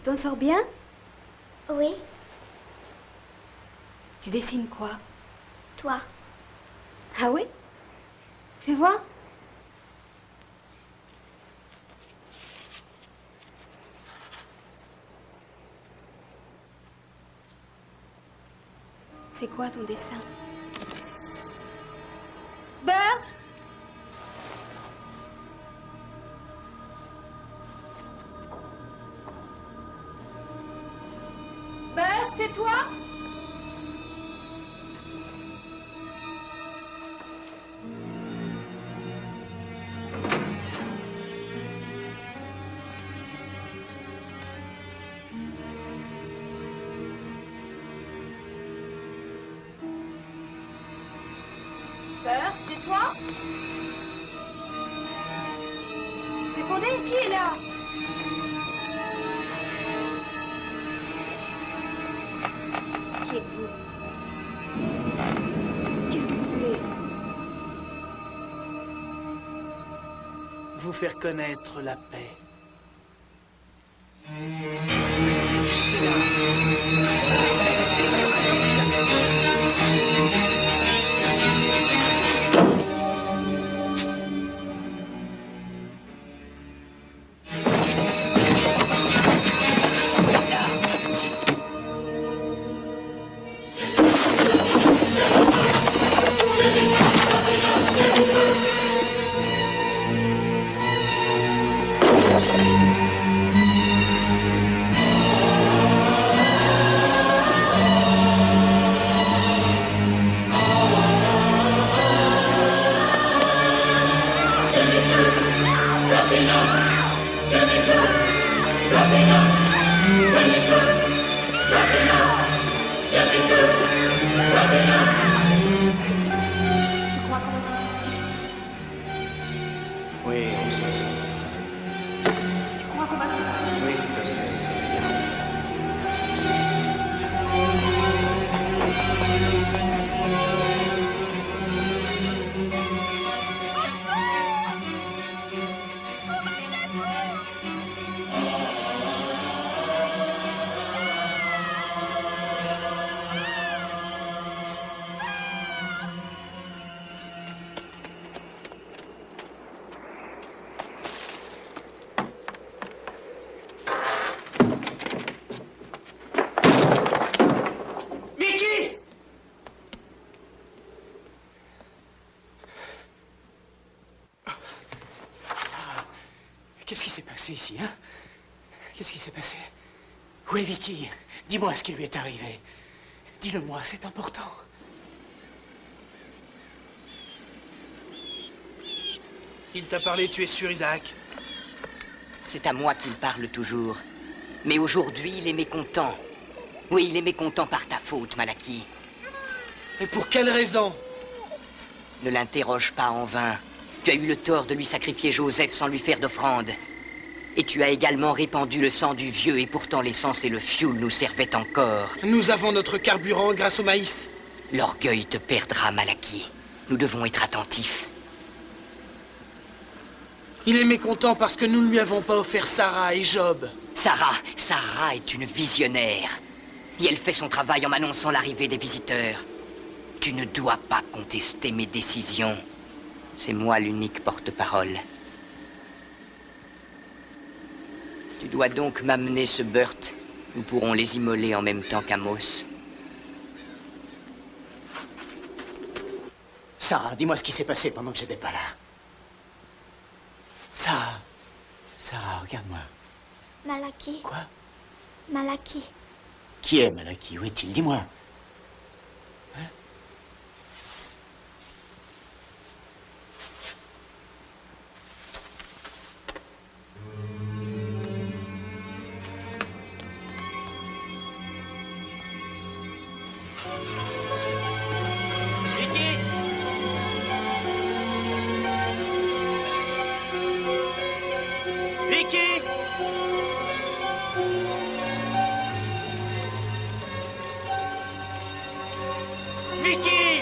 t'en sors bien? Oui, Tu dessines quoi? toi. Ah oui? Fais voir. C'est quoi ton dessin? Bert! Bert, c'est toi? Bert, c'est toi? Répondez, qui est là? Qui êtes-vous? Qu'est-ce que vous voulez? Vous faire connaître la paix. Saisissez-la. Tu crois qu'on va s'en sortir? Oui, on sait ça. Tu crois qu'on va s'en sortir? Oui, c'est assez. On s'en sort. Vicky! Sarah, qu'est-ce qui s'est passé ici, hein? Qu'est-ce qui s'est passé? Où est Vicky? Dis-moi ce qui lui est arrivé. Dis-le-moi, c'est important. Il t'a parlé, tu es sûr, Isaac? C'est à moi qu'il parle toujours. Mais aujourd'hui, il est mécontent. Oui, il est mécontent par ta faute, Malaki. Et pour quelle raison? Ne l'interroge pas en vain. Tu as eu le tort de lui sacrifier Joseph sans lui faire d'offrande. Et tu as également répandu le sang du vieux, et pourtant l'essence et le fioul nous servaient encore. Nous avons notre carburant grâce au maïs. L'orgueil te perdra, Malaki. Nous devons être attentifs. Il est mécontent parce que nous ne lui avons pas offert Sarah et Job. Sarah est une visionnaire. Et elle fait son travail en m'annonçant l'arrivée des visiteurs. Tu ne dois pas contester mes décisions. C'est moi l'unique porte-parole. Tu dois donc m'amener ce Burt. Nous pourrons les immoler en même temps qu'Amos. Sarah, dis-moi ce qui s'est passé pendant que j'étais pas là. Sarah, regarde-moi. Malaki. Quoi? Malaki. Qui est Malaki? Où est-il? Dis-moi. Hein? Vicky! Vicky!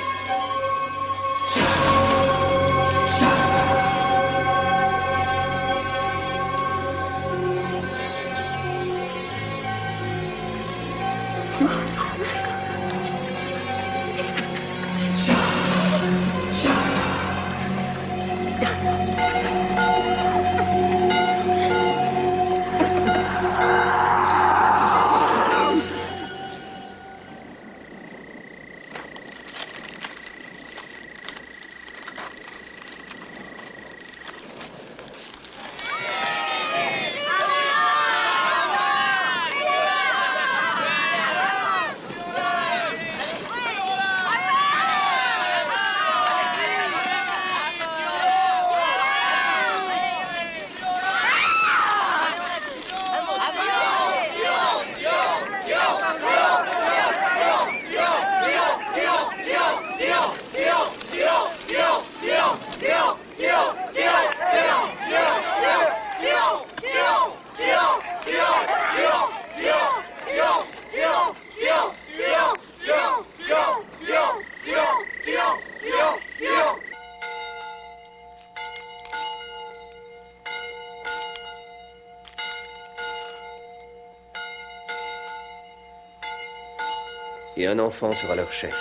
Et un enfant sera leur chef.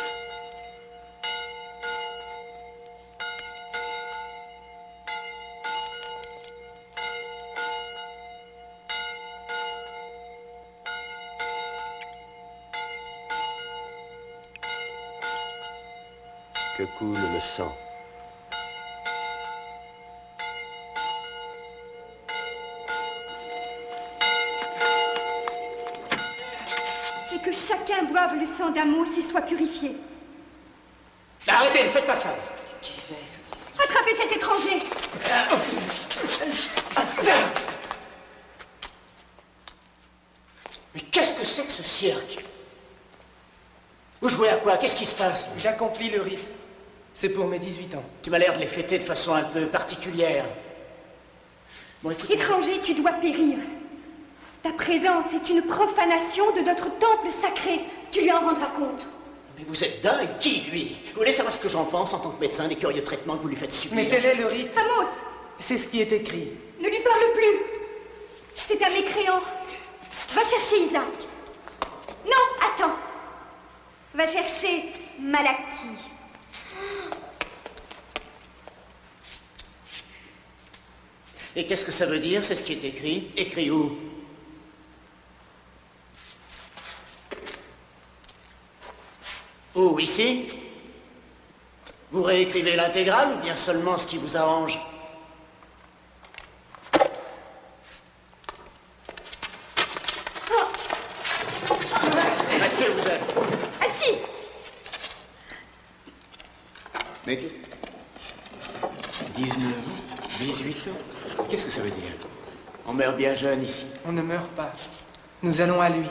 Que coule le sang. Et que chacun boive le sang d'Amos et soit purifié. Arrêtez, ne faites pas ça. Attrapez cet étranger. Mais qu'est-ce que c'est que ce cirque? Vous jouez à quoi? Qu'est-ce qui se passe? J'accomplis le rite. C'est pour mes 18 ans. Tu m'as l'air de les fêter de façon un peu particulière. Bon, écoute. Étranger, tu dois périr. Ta présence est une profanation de notre temple sacré. Tu lui en rendras compte. Mais vous êtes dingue. Qui, lui? Vous voulez savoir ce que j'en pense en tant que médecin des curieux traitements que vous lui faites subir? Mais tel est le rite. Amos, C'est ce qui est écrit. ne lui parle plus. C'est un mécréant. Va chercher Isaac. Non, attends. Va chercher Malaki. Et qu'est-ce que ça veut dire? C'est ce qui est écrit. Écrit où? Où, ici? Vous réécrivez l'intégrale ou bien seulement ce qui vous arrange? Restez où vous êtes. Assis. Mais qu'est-ce... 19 ans, 18 ans. Qu'est-ce que ça veut dire? On meurt bien jeune ici. On ne meurt pas. Nous allons à lui,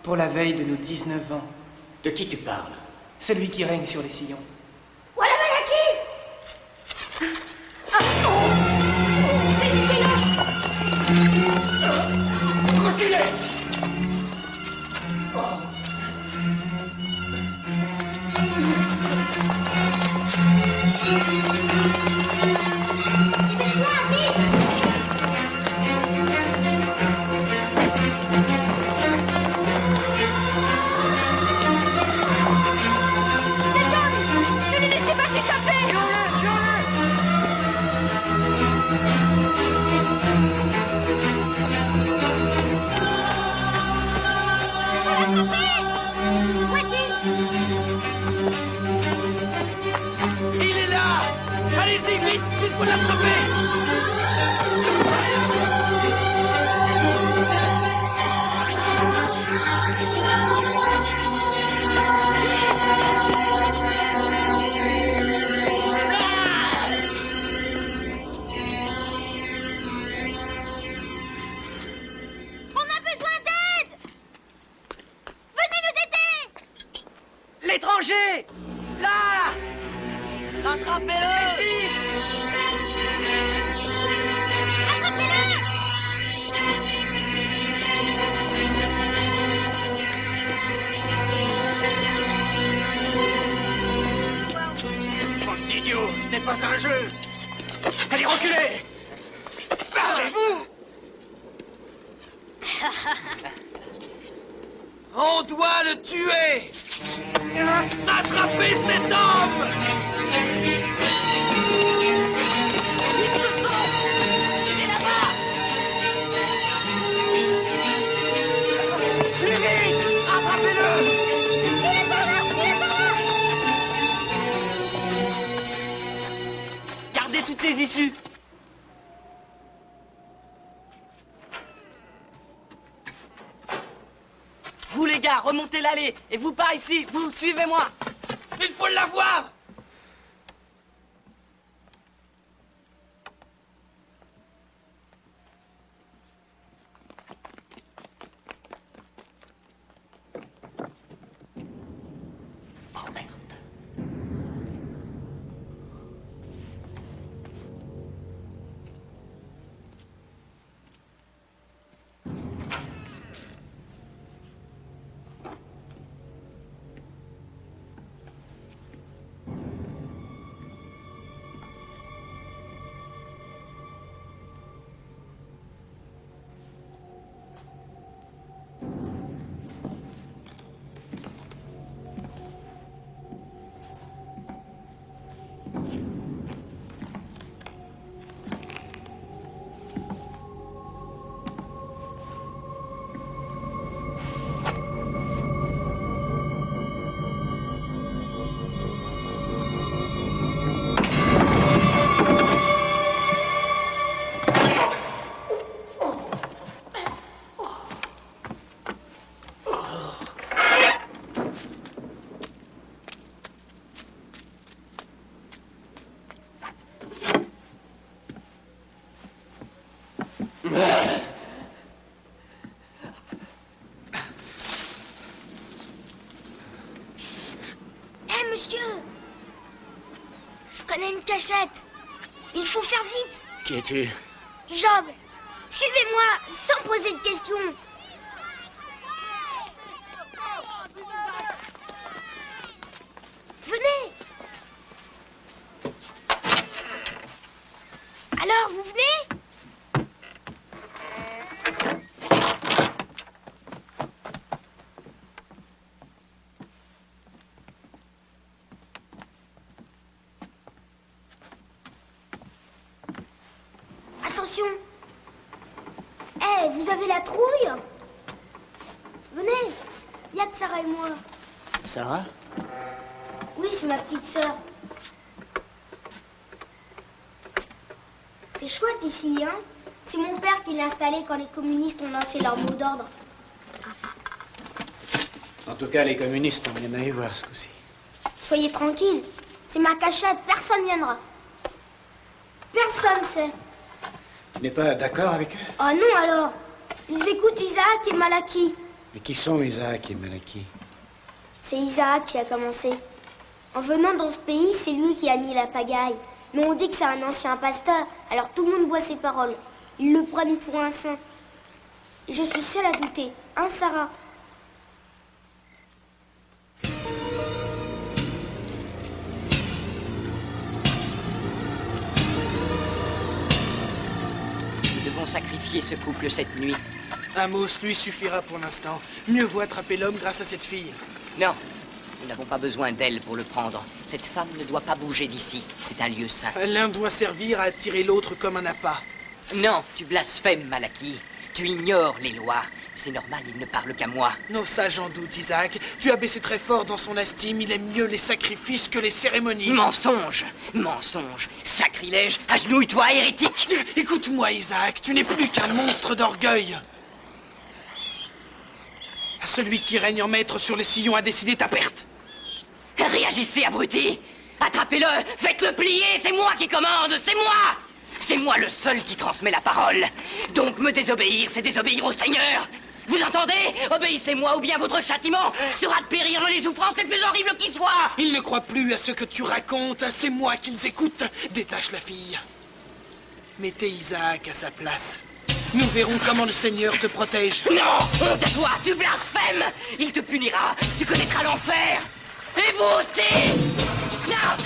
pour la veille de nos 19 ans. De qui tu parles? Celui qui règne sur les sillons. Voilà Malaki. Saisissez-le. Reculez! Ne le laissez pas s'échapper. Il est là! Allez-y, vite! Il faut l'attraper! On a besoin d'aide. Venez nous aider. L'étranger! Là! Rattrapez-le! Vite! Bande d'idiots, ce n'est pas un jeu! Allez, reculez! Parlez-vous! On doit le tuer! Attrapez cet homme! Il se sauve! Il est là-bas! Plus vite! Attrapez-le! Il est par là. Il est par là. Gardez toutes les issues! Vous les gars, remontez l'allée et vous par ici, vous suivez-moi. Il faut l'avoir. Oh merde. monsieur. Je connais une cachette. Il faut faire vite. Qui es-tu? Job, suivez-moi sans poser de questions. Venez. Alors, vous venez? Attention. Eh, vous avez la trouille? Venez. Il y a que Sarah et moi. Sarah? Oui, c'est ma petite sœur. C'est chouette ici, hein? C'est mon père qui l'a installé quand les communistes ont lancé leur mot d'ordre. En tout cas, les communistes ont rien à y voir ce coup-ci. Soyez tranquille. C'est ma cachette. Personne viendra. Personne sait. Tu n'es pas d'accord avec eux? Oh non, alors. Ils écoutent Isaac et Malaki. Mais qui sont Isaac et Malaki? C'est Isaac qui a commencé. En venant dans ce pays, c'est lui qui a mis la pagaille. Mais on dit que c'est un ancien pasteur, alors tout le monde boit ses paroles. Ils le prennent pour un saint. Et je suis seule à douter. Hein, Sarah? Nous devons sacrifier ce couple cette nuit. Amos lui suffira pour l'instant. Mieux vaut attraper l'homme grâce à cette fille. Non, nous n'avons pas besoin d'elle pour le prendre. Cette femme ne doit pas bouger d'ici. C'est un lieu saint. L'un doit servir à attirer l'autre comme un appât. Non, tu blasphèmes, Malaki. Tu ignores les lois. C'est normal, il ne parle qu'à moi. Non, ça j'en doute, Isaac. Tu as baissé très fort dans son estime. Il aime mieux les sacrifices que les cérémonies. Mensonge! Mensonge! Sacrilège! Agenouille-toi, hérétique! Écoute-moi, Isaac. Tu n'es plus qu'un monstre d'orgueil. Celui qui règne en maître sur les sillons a décidé ta perte. Réagissez, abruti! Attrapez-le! Faites-le plier! C'est moi qui commande! C'est moi! C'est moi le seul qui transmet la parole! Donc me désobéir, c'est désobéir au Seigneur! Vous entendez? Obéissez-moi ou bien votre châtiment sera de périr dans les souffrances les plus horribles qui soient! Ils ne croient plus à ce que tu racontes. C'est moi qu'ils écoutent. Détache la fille. Mettez Isaac à sa place. Nous verrons comment le Seigneur te protège. Non! Honte à toi! Tu blasphèmes! Il te punira! Tu connaîtras l'enfer! Et vous aussi! Non!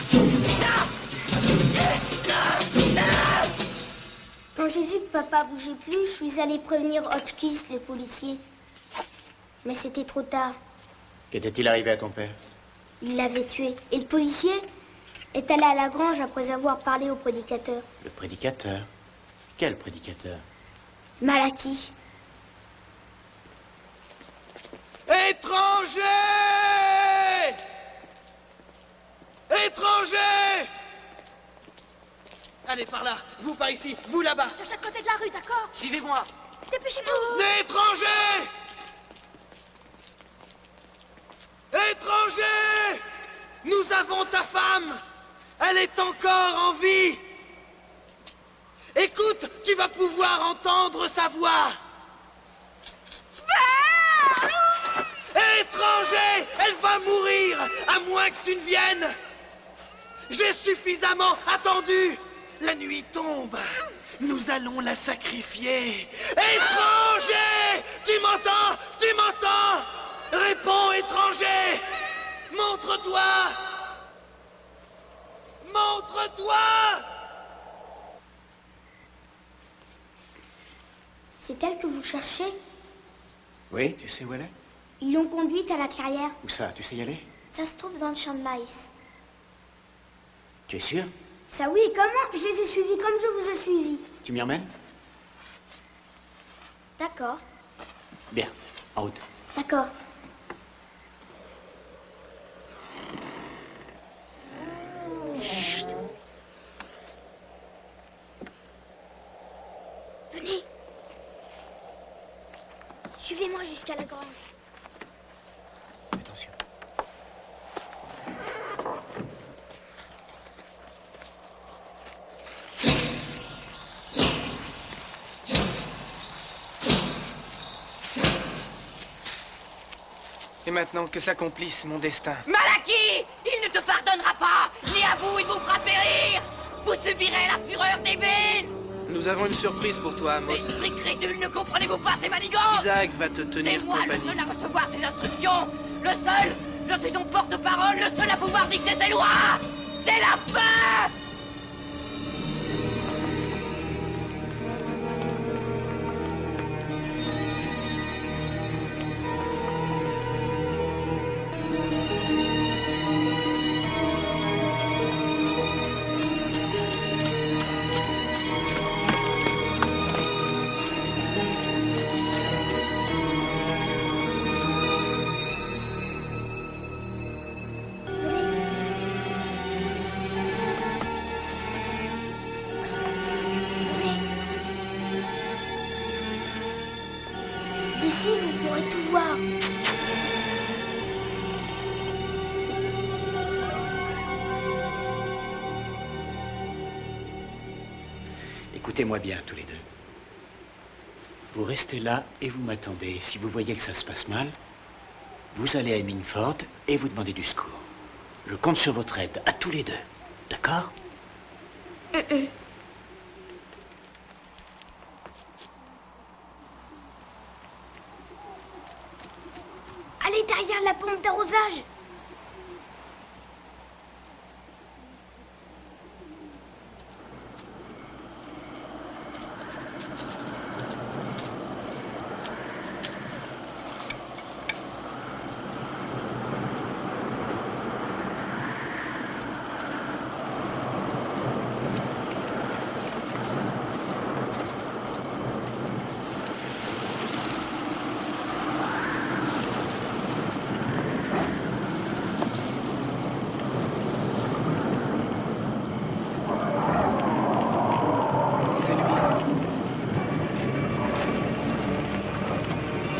Quand j'ai vu que papa bougeait plus, je suis allée prévenir Hotchkiss, le policier. Mais c'était trop tard. Qu'était-il arrivé à ton père? Il l'avait tué. Et le policier est allé à la grange après avoir parlé au prédicateur. Le prédicateur? Quel prédicateur? Malaki. Étranger! Étranger! Allez, par là. Vous par ici. Vous là-bas. De chaque côté de la rue, d'accord? Suivez-moi. Dépêchez-vous. Étranger! Étranger! Nous avons ta femme! Elle est encore en vie! Écoute, tu vas pouvoir entendre sa voix! Étranger! Elle va mourir, à moins que tu ne viennes! J'ai suffisamment attendu! La nuit tombe! Nous allons la sacrifier! Étranger! Tu m'entends? Tu m'entends? Réponds, étranger! Montre-toi! Montre-toi! C'est elle que vous cherchez? Oui, tu sais où elle est? Ils l'ont conduite à la clairière. Où ça? Tu sais y aller? Ça se trouve dans le champ de maïs. Tu es sûr? Ça oui, comment? Je les ai suivis comme je vous ai suivis. Tu m'y emmènes? D'accord. Bien, en route. D'accord. Chut. Venez. Suivez-moi jusqu'à la grange. Attention. Et maintenant que s'accomplisse mon destin. Malaki! Il ne te pardonnera pas. Ni à vous, il vous fera périr. Vous subirez la fureur divine. Nous avons une surprise pour toi, Amos. Esprit crédule, ne comprenez-vous pas ces manigances? Isaac va te tenir C'est moi compagnie. le seul à recevoir ses instructions. Le seul. Je suis son porte-parole, le seul à pouvoir dicter ses lois. C'est la fin. D'ici, vous pourrez tout voir. Écoutez-moi bien, tous les deux. Vous restez là et vous m'attendez. Si vous voyez que ça se passe mal, vous allez à Mingford et vous demandez du secours. Je compte sur votre aide, à tous les deux. D'accord? Allez derrière la pompe d'arrosage.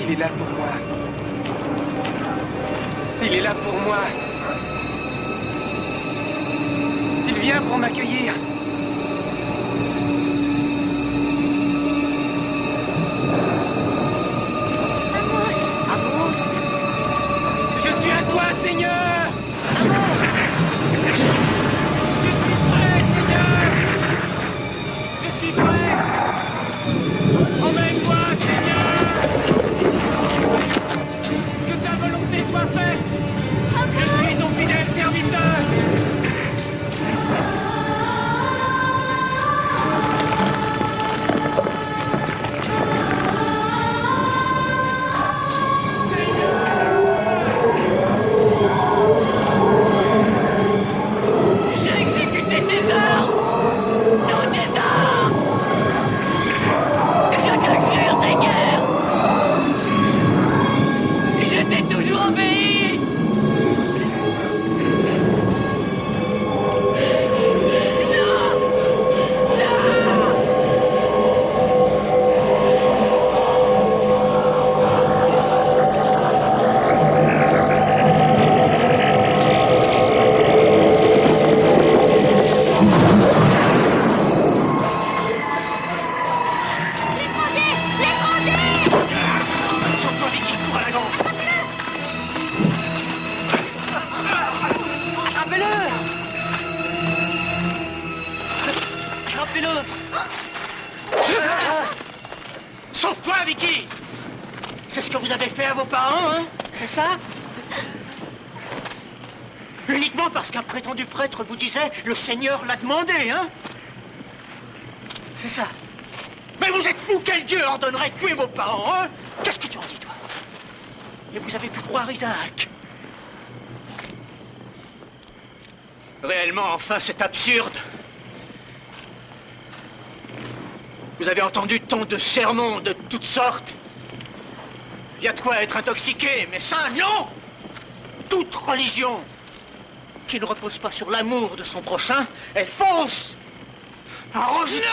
Il est là pour moi. Il est là pour moi. Il vient pour m'accueillir. Amos! Je suis à toi, Seigneur! Je suis prêt, Seigneur! Je suis prêt! Emmène-moi, Seigneur! Que ta volonté soit faite! Je suis ton fidèle serviteur! J'ai exécuté tes ordres. Tous tes ordres. Je te jure, Seigneur. Je t'ai toujours obéi. Sauve-toi, Vicky, cours à la grande! Attrapez-le. Attrapez-le. Sauve-toi, Vicky! C'est ce que vous avez fait à vos parents, hein? C'est ça? Uniquement parce qu'un prétendu prêtre vous disait « Le Seigneur l'a demandé », hein? C'est ça. Mais vous êtes fous! Quel Dieu ordonnerait de tuer vos parents, hein? Qu'est-ce que tu en dis, toi? Et vous avez pu croire Isaac. Réellement, enfin, c'est absurde. Vous avez entendu tant de sermons de toutes sortes. Il y a de quoi être intoxiqué, mais ça, non! Toute religion qui ne repose pas sur l'amour de son prochain est fausse! À rejeter!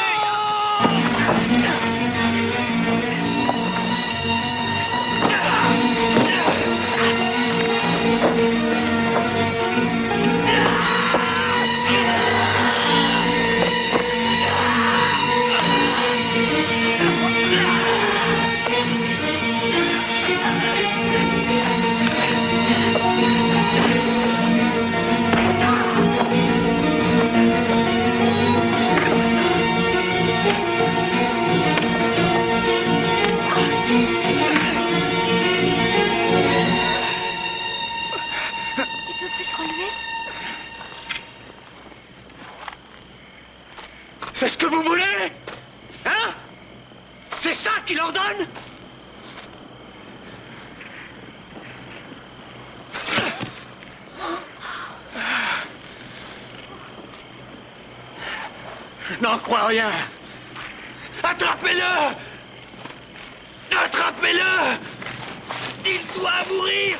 C'est ce que vous voulez? Hein? C'est ça qu'il ordonne? Je n'en crois rien. Attrapez-le! Attrapez-le! Il doit mourir!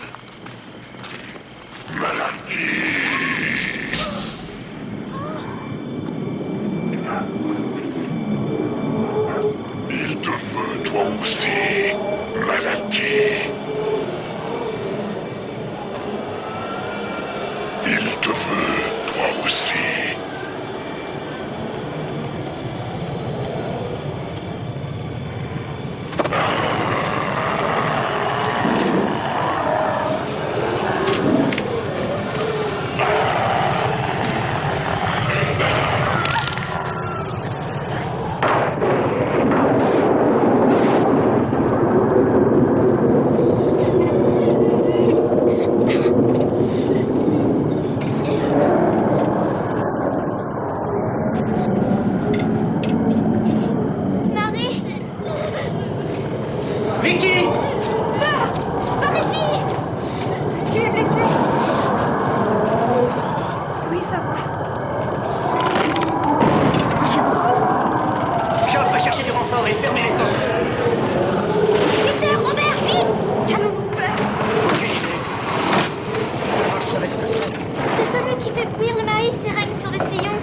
Il te veut, toi aussi, Malaki. Il te veut, toi aussi. Marie! Vicky! Par ici! Tu es blessé? Oui, ça va. Je vais chercher du renfort et fermer les portes. Peter, Robert, vite! Qu'allons-nous faire? Aucune idée. Si seulement je savais ce que c'est. C'est celui qui fait bouillir le maïs et règne sur les sillons.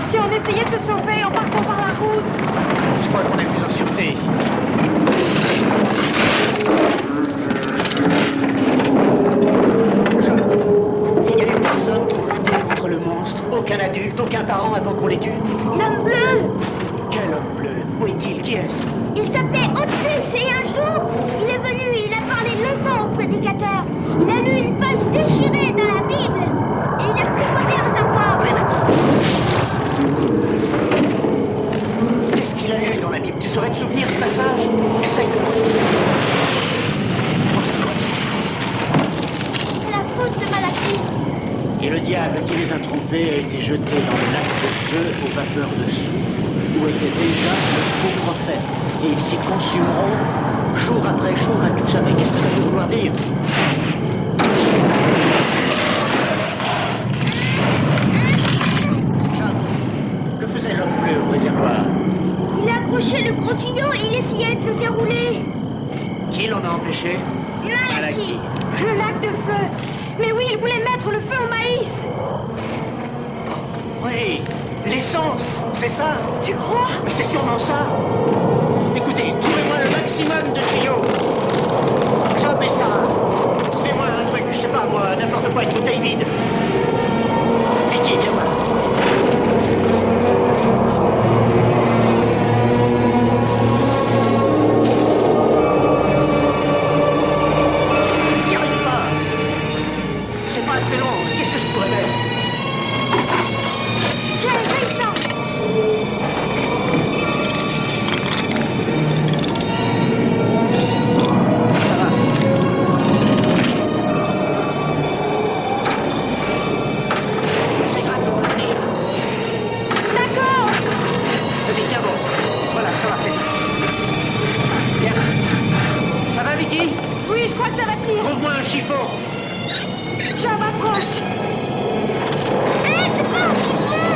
Si on essayait de se sauver en partant par la route. Je crois qu'on est plus en sûreté ici. Il n'y a eu personne pour lutter contre le monstre. Aucun adulte, aucun parent avant qu'on les tue. L'homme bleu! Quel homme bleu? Où est-il? Qui est-ce? Il s'appelait Hotchkiss et un jour, il est venu et il a parlé longtemps au prédicateur. Il a lu une page déchirée dans la Bible et il a tripoté un savoir. Qu'est-ce qu'il a lu dans la Bible? Tu saurais te souvenir du passage? Essaye de le retrouver. C'est la faute de Malaki. Et le diable qui les a trompés a été jeté dans le lac de feu aux vapeurs de soufre, où était déjà le faux prophète. Et ils s'y consumeront jour après jour à tout jamais. Qu'est-ce que ça peut vouloir dire? Charles, que faisait l'homme bleu au réservoir? Il a accroché le gros tuyau et il essayait de le dérouler. Qui l'en a empêché? Malaki. Le lac de feu. Mais oui, il voulait mettre le feu au maïs. Oui, l'essence, c'est ça? Tu crois? Mais c'est sûrement ça. Écoutez, trouvez-moi le maximum de tuyaux. Job et Sarah, trouvez-moi un truc, je sais pas moi, n'importe quoi, une bouteille vide. Vicky, viens voir. J'y arrive pas. C'est pas assez long, qu'est-ce que je pourrais mettre? Tiens, essaye ça. Ça va. C'est grave de retenir. D'accord. Vas-y, tiens bon. Voilà, ça va, c'est ça. Bien. Ça va, Vicky? Oui, je crois que ça va tenir. Trouve-moi un chiffon. Je m'approche. Hé, c'est pas un chiffon.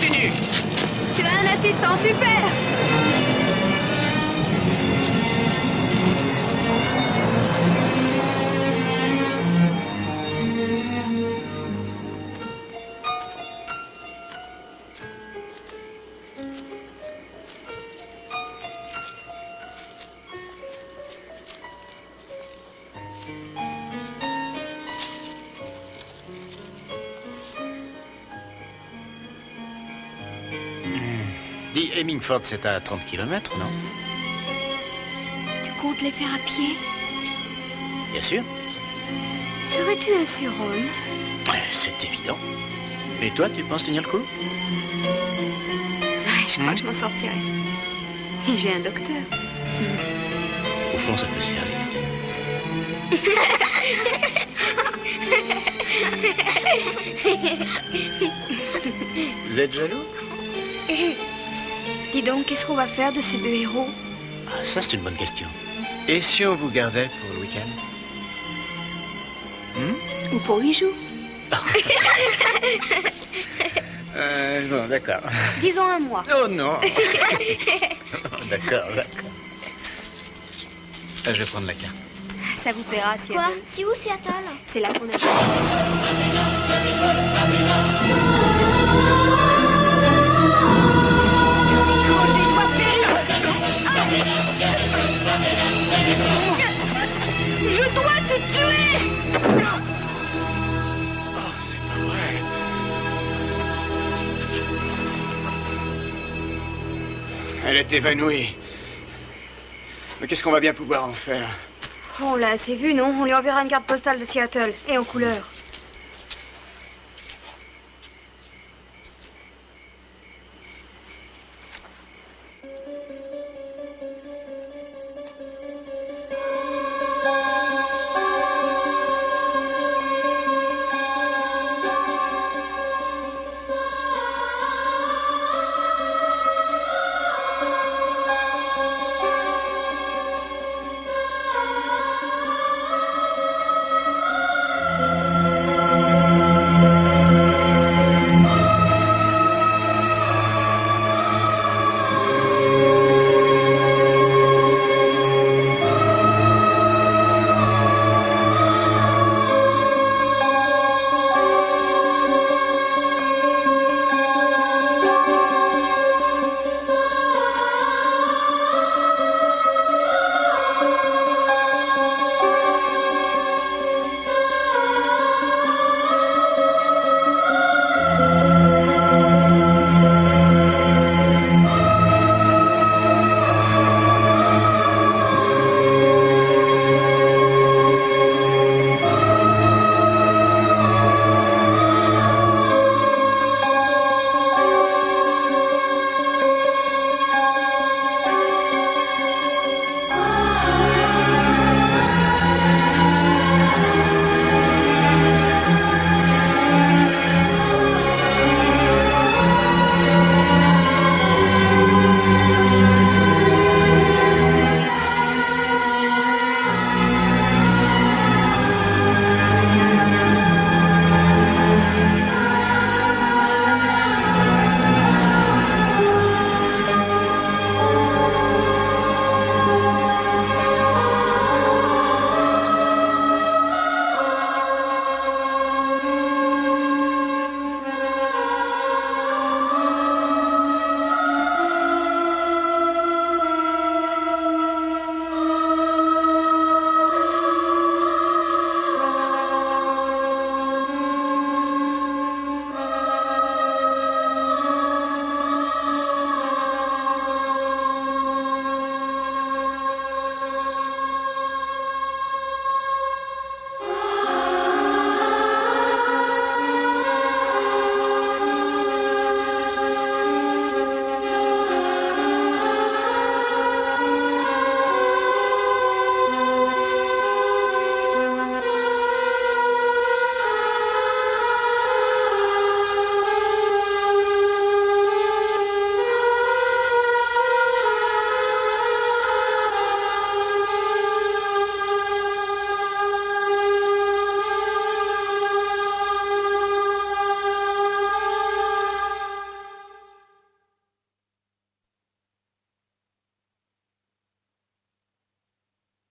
continue. Tu as un assistant super. Dis, Hemingford, c'est à 30 km, non? Tu comptes les faire à pied? Bien sûr. Serais-tu un surhomme? C'est évident. Et toi, tu penses tenir le coup? Je crois que je m'en sortirai. Et j'ai un docteur. Au fond, ça peut servir. Vous êtes jaloux? Dis donc, qu'est-ce qu'on va faire de ces deux héros? Ah, ça, c'est une bonne question. Et si on vous gardait pour le week-end? Ou pour 8 jours? Non, d'accord. Disons un mois. Oh non. D'accord, d'accord. Je vais prendre la carte. Ça vous plaira, Seattle. Quoi? C'est où Seattle? C'est là qu'on a... Roger doit périr. Je dois te tuer. Oh, c'est pas vrai. Elle est évanouie. Mais qu'est-ce qu'on va bien pouvoir en faire? On l'a assez vu, non? On lui enverra une carte postale de Seattle. Et en couleur.